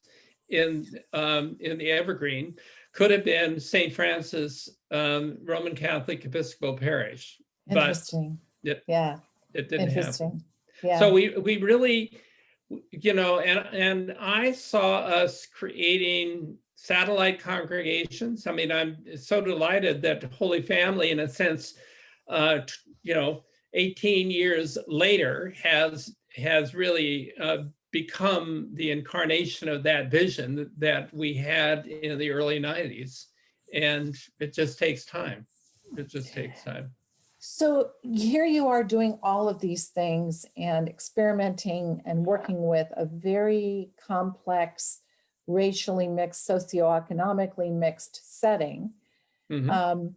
in the Evergreen could have been St. Francis Roman Catholic Episcopal Parish, but Interesting. it Yeah. didn't happen. Interesting. Yeah. So we really, and I saw us creating satellite congregations. I mean, I'm so delighted that Holy Family, in a sense, 18 years later, has really become the incarnation of that vision that we had in the early 90s. And it just takes time. It just takes time. So here you are doing all of these things and experimenting and working with a very complex, racially mixed, socioeconomically mixed setting. How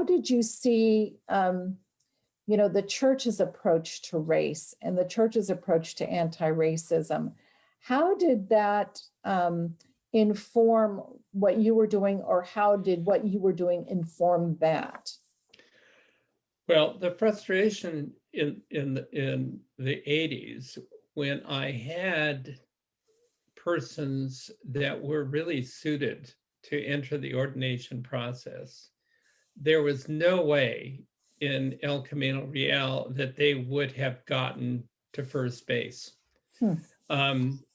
did you see, the church's approach to race and the church's approach to anti-racism? How did that inform what you were doing, or how did what you were doing inform that? Well, the frustration in the 80s, when I had persons that were really suited to enter the ordination process, there was no way in El Camino Real that they would have gotten to first base.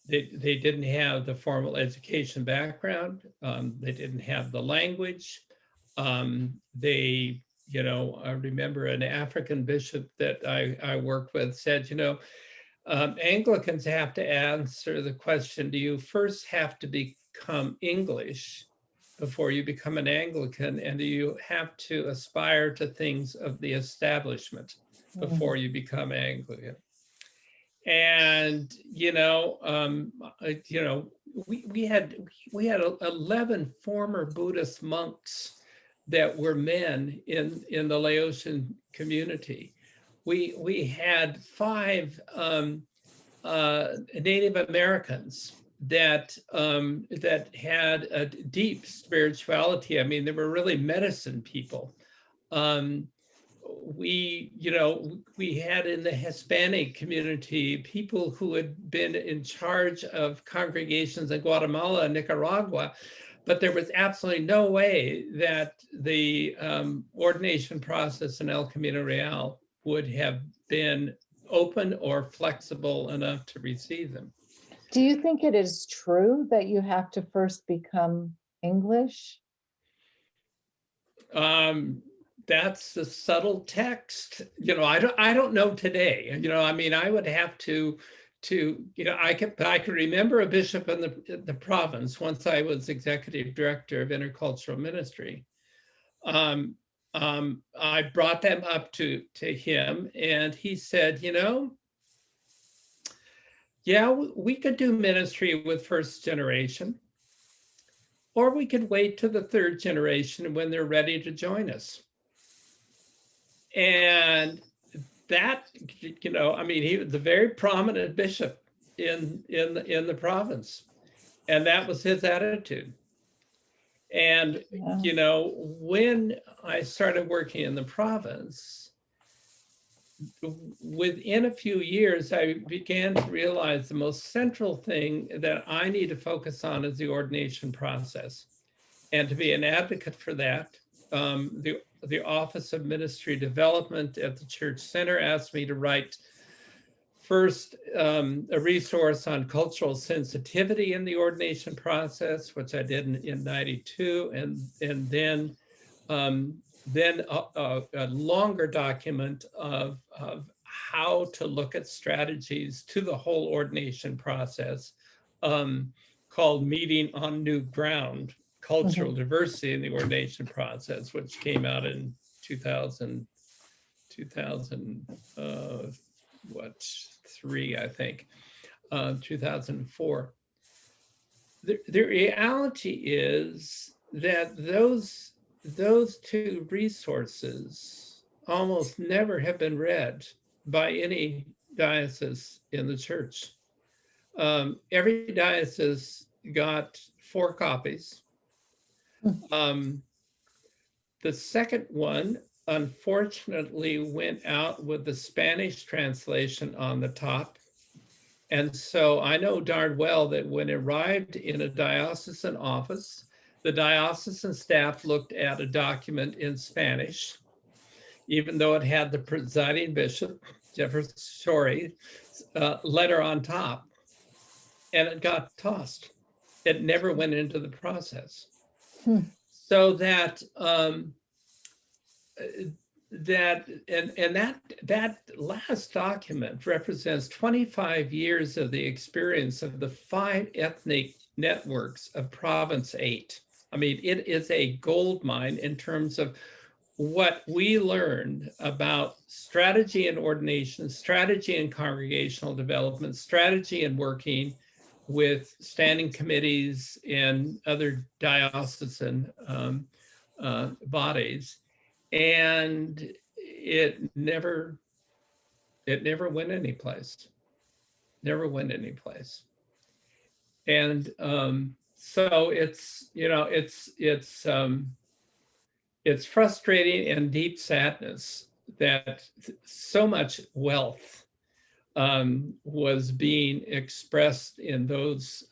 They didn't have the formal education background. They didn't have the language. I remember an African bishop that I worked with said, Anglicans have to answer the question, do you first have to become English before you become an Anglican? And do you have to aspire to things of the establishment before you become Anglican? And we had 11 former Buddhist monks that were men in the Laotian community. We had 5 Native Americans that had a deep spirituality. I mean, they were really medicine people. We had in the Hispanic community people who had been in charge of congregations in Guatemala and Nicaragua, but there was absolutely no way that the ordination process in El Camino Real would have been open or flexible enough to receive them. Do you think it is true that you have to first become English? That's the subtle text. I don't know today. I would have to I could remember a bishop in the province once I was executive director of intercultural ministry. I brought them up to him, and he said, yeah, we could do ministry with first generation, or we could wait to the third generation when they're ready to join us. And that, he was a very prominent bishop in the province, and that was his attitude. And when I started working in the province, within a few years, I began to realize the most central thing that I need to focus on is the ordination process. And to be an advocate for that, the Office of Ministry Development at the Church Center asked me to write first a resource on cultural sensitivity in the ordination process, which I did in 92, and then a longer document of how to look at strategies to the whole ordination process, called Meeting on New Ground, Cultural Diversity in the Ordination Process, which came out in 2003, I think, 2004. The reality is that those 2 resources almost never have been read by any diocese in the church. Every diocese got 4 copies. The second one, unfortunately, went out with the Spanish translation on the top. And so I know darn well that when it arrived in a diocesan office, the diocesan staff looked at a document in Spanish, even though it had the presiding bishop, Jefferson Shorey's letter on top, and it got tossed. It never went into the process. So that that last document represents 25 years of the experience of the 5 ethnic networks of Province 8. I mean, it is a gold mine in terms of what we learned about strategy and ordination, strategy and congregational development, strategy and working with standing committees and other diocesan bodies. And it never went anyplace. Never went anyplace. And so it's, you know, it's frustrating and deep sadness that so much wealth was being expressed in those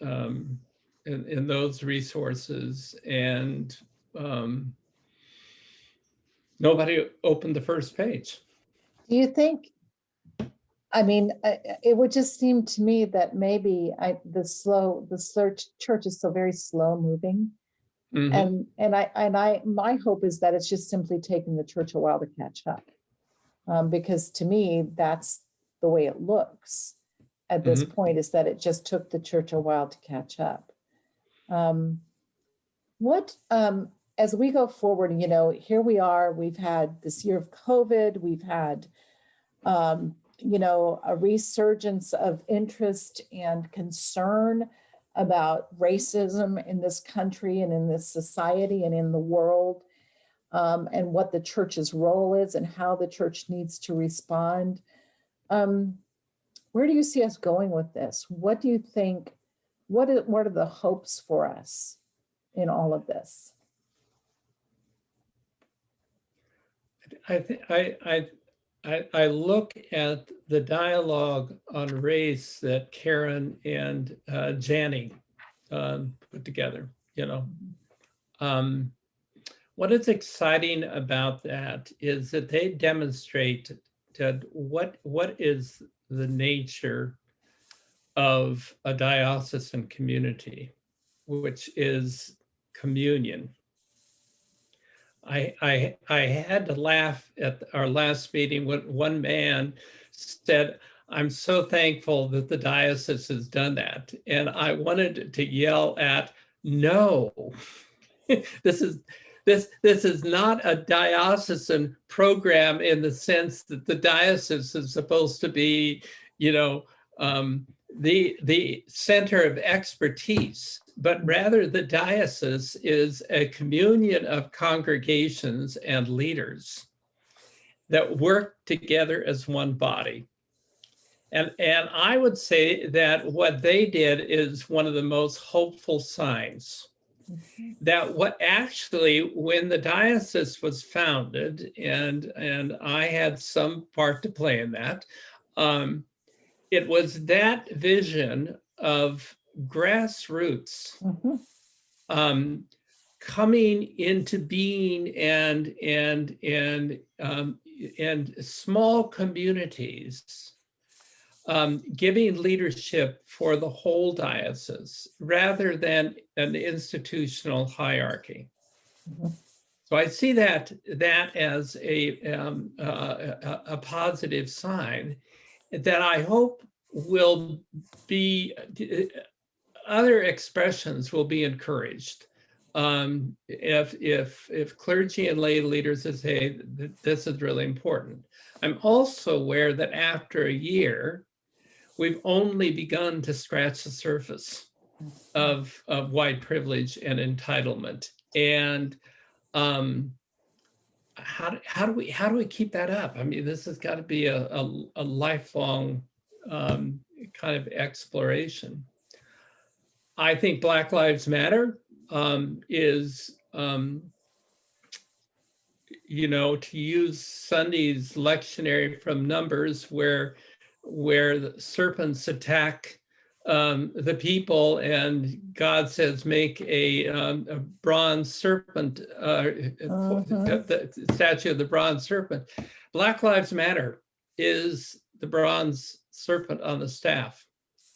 in those resources, and nobody opened the first page. Do you think, I mean, it would just seem to me that maybe the church is so very slow moving. Mhm. And my hope is that it's just simply taking the church a while to catch up. Because to me, that's the way it looks at this point, is that it just took the church a while to catch up. As we go forward, you know, here we are, we've had this year of COVID, we've had, you know, a resurgence of interest and concern about racism in this country and in this society and in the world, and what the church's role is and how the church needs to respond. Where do you see us going with this? What do you think? What are the hopes for us in all of this? I look at the dialogue on race that Karen and Janie put together. You know, what is exciting about that is that they demonstrate that what is the nature of a diocesan community, which is communion. I had to laugh at our last meeting when one man said, "I'm so thankful that the diocese has done that." And I wanted to yell at, "No, this is not a diocesan program in the sense that the diocese is supposed to be, you know, the center of expertise, but rather the diocese is a communion of congregations and leaders that work together as one body. And I would say that what they did is one of the most hopeful signs. That what actually, when the diocese was founded, and I had some part to play in that, it was that vision of grassroots coming into being, and small communities giving leadership for the whole diocese rather than an institutional hierarchy. So I see that as a positive sign that I hope will be, other expressions will be encouraged. If clergy and lay leaders say, this is really important. I'm also aware that after a year, we've only begun to scratch the surface of white privilege and entitlement. And how do we keep that up? I mean, this has got to be a lifelong kind of exploration. I think Black Lives Matter is, to use Sunday's lectionary from Numbers, where the serpents attack the people, and God says, make a bronze serpent, the statue of the bronze serpent. Black Lives Matter is the bronze serpent on the staff.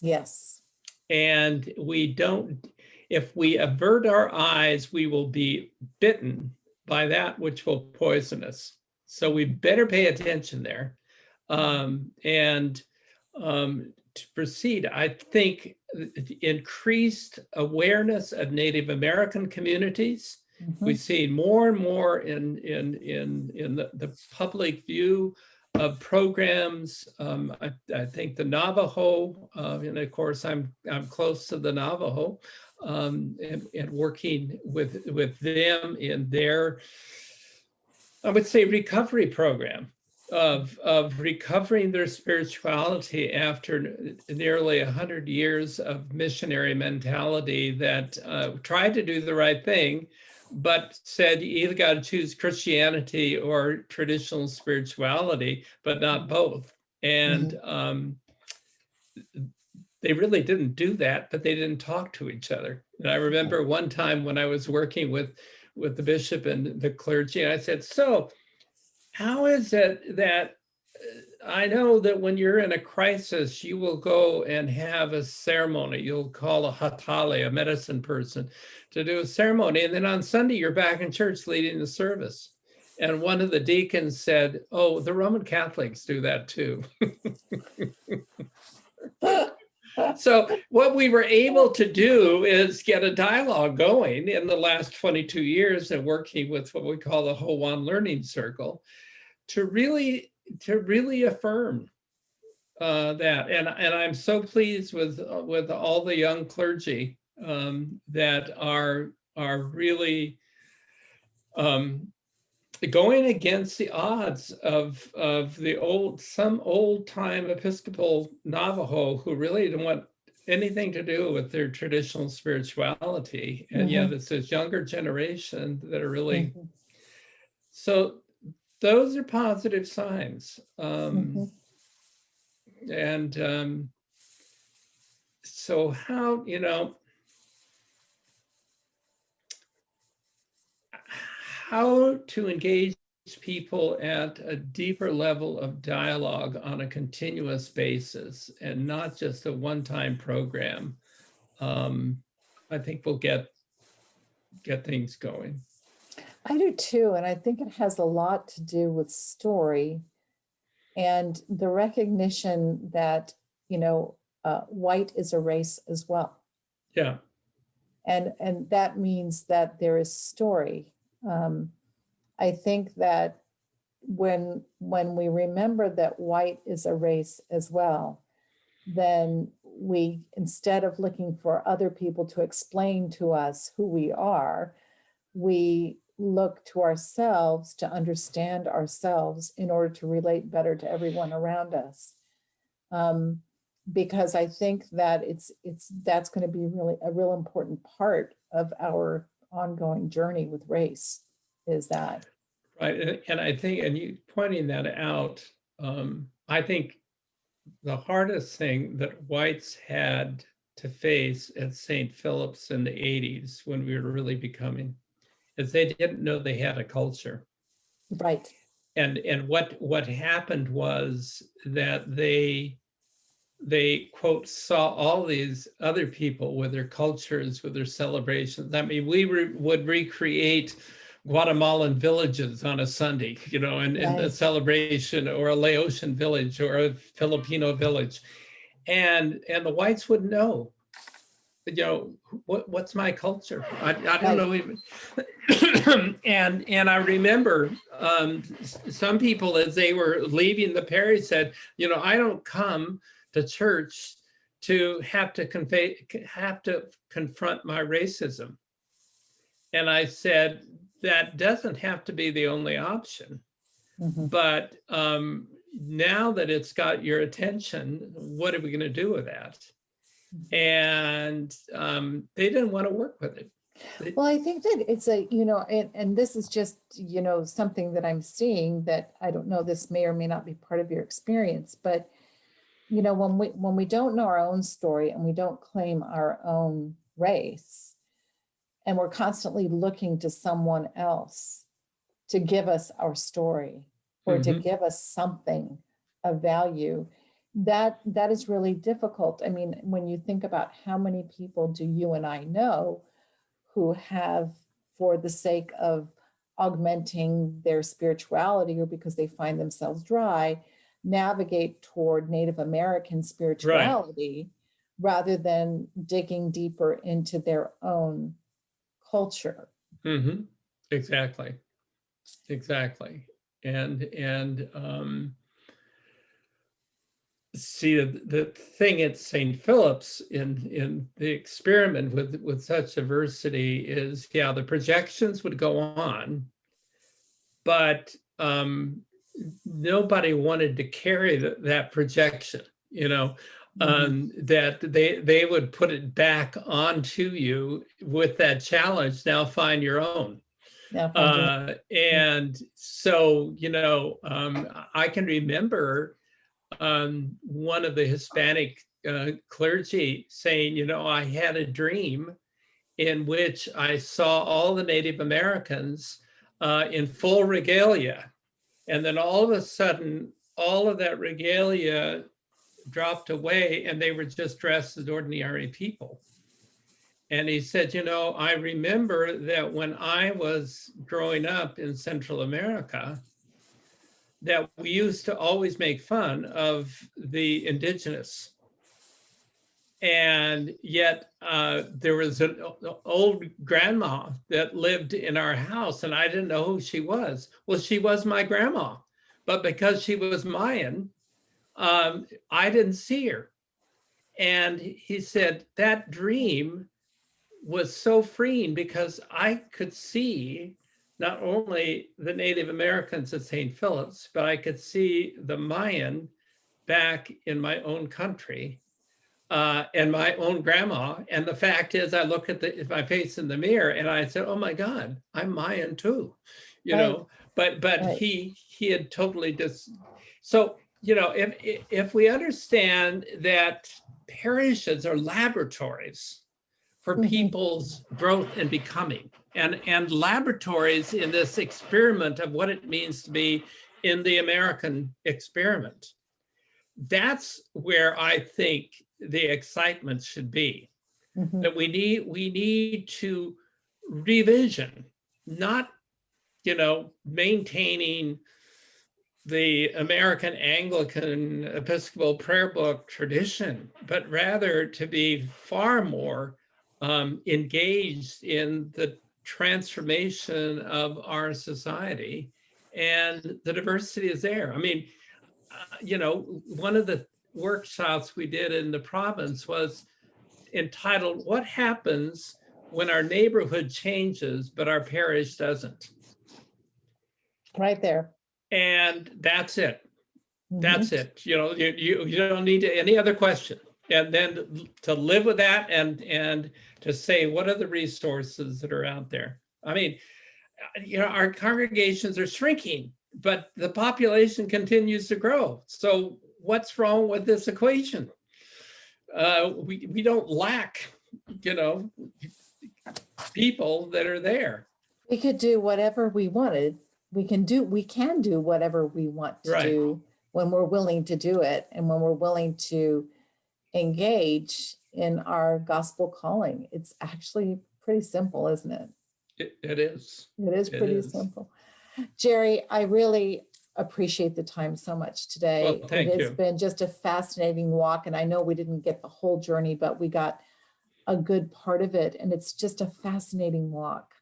Yes. And if we avert our eyes, we will be bitten by that which will poison us. So we better pay attention there. To proceed, I think increased awareness of Native American communities. We see more and more in the public view of programs. I think the Navajo, and of course I'm close to the Navajo, and working with them in their, I would say, recovery program of recovering their spirituality after nearly 100 years of missionary mentality that tried to do the right thing, but said you either got to choose Christianity or traditional spirituality, but not both. And they really didn't do that, but they didn't talk to each other. And I remember one time when I was working with the bishop and the clergy, and I said, so how is it that I know that when you're in a crisis, you will go and have a ceremony. You'll call a hatale, a medicine person, to do a ceremony. And then on Sunday, you're back in church leading the service. And one of the deacons said, oh, the Roman Catholics do that too. So what we were able to do is get a dialogue going in the last 22 years and working with what we call the Hoan Learning Circle to really affirm that. And I'm so pleased with all the young clergy that are really going against the odds of some old time Episcopal Navajo who really didn't want anything to do with their traditional spirituality. And yet it's this younger generation that are really, so those are positive signs. So how to engage people at a deeper level of dialogue on a continuous basis and not just a one-time program, I think we'll get things going. I do too, and I think it has a lot to do with story and the recognition that, white is a race as well. Yeah. And that means that there is story. I think that when we remember that white is a race as well, then we, instead of looking for other people to explain to us who we are, we look to ourselves to understand ourselves in order to relate better to everyone around us. Because I think that that's going to be really a real important part of our ongoing journey with race, is that. Right, and I think, and you pointing that out, I think the hardest thing that whites had to face at St. Philip's in the 80s when we were really becoming is they didn't know they had a culture. Right. And what happened was that they quote saw all these other people with their cultures, with their celebrations. I mean, we would recreate Guatemalan villages on a Sunday, in a celebration, or a Laotian village or a Filipino village, and the whites wouldn't know. What's my culture? I don't know even. and I remember some people, as they were leaving the parish, said, I don't come to church to have to confront my racism. And I said, that doesn't have to be the only option. But now that it's got your attention, what are we going to do with that? And they didn't want to work with it. Well, I think that it's a, and this is just, something that I'm seeing that I don't know, this may or may not be part of your experience, but when we don't know our own story and we don't claim our own race, and we're constantly looking to someone else to give us our story or to give us something of value, that is really difficult. I mean, when you think about how many people do you and I know who have, for the sake of augmenting their spirituality or because they find themselves dry, navigate toward Native American spirituality rather than digging deeper into their own culture. Exactly. And see, the thing at St. Philip's in the experiment with such diversity is, the projections would go on, but nobody wanted to carry that projection, that they would put it back onto you with that challenge. Now find your own. And so, I can remember one of the Hispanic clergy saying, I had a dream in which I saw all the Native Americans in full regalia. And then all of a sudden, all of that regalia dropped away and they were just dressed as ordinary people. And he said, I remember that when I was growing up in Central America, that we used to always make fun of the indigenous. And yet there was an old grandma that lived in our house and I didn't know who she was. Well, she was my grandma, but because she was Mayan, I didn't see her. And he said that dream was so freeing because I could see not only the Native Americans at St. Philip's, but I could see the Mayan back in my own country and my own grandma. And the fact is, I look at my face in the mirror and I said, oh my God, I'm Mayan too, but he had totally just, so, if we understand that parishes are laboratories for people's growth and becoming, and laboratories in this experiment of what it means to be in the American experiment. That's where I think the excitement should be. That we need to revision, not, maintaining the American Anglican Episcopal prayer book tradition, but rather to be far more engaged in the transformation of our society, and the diversity is there. I mean, one of the workshops we did in the province was entitled, "What Happens When Our Neighborhood Changes, but Our Parish Doesn't?" Right there. And that's it. That's it. You don't need any other question. And then to live with that and to say, what are the resources that are out there? I mean, our congregations are shrinking, but the population continues to grow. So what's wrong with this equation? We don't lack, people that are there. We could do whatever we wanted. We can do whatever we want to do when we're willing to do it and when we're willing to engage in our gospel calling. It's actually pretty simple, isn't it? It is. It is pretty simple. Jerry, I really appreciate the time so much today. Well, thank you. It has been just a fascinating walk, and I know we didn't get the whole journey, but we got a good part of it, and it's just a fascinating walk.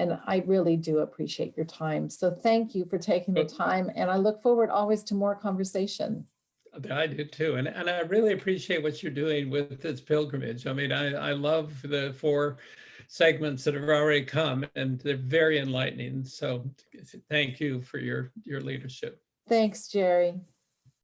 And I really do appreciate your time. So thank you for taking the time, and I look forward always to more conversation. I do too. And I really appreciate what you're doing with this pilgrimage. I mean, I love the 4 segments that have already come, and they're very enlightening. So thank you for your leadership. Thanks, Jerry.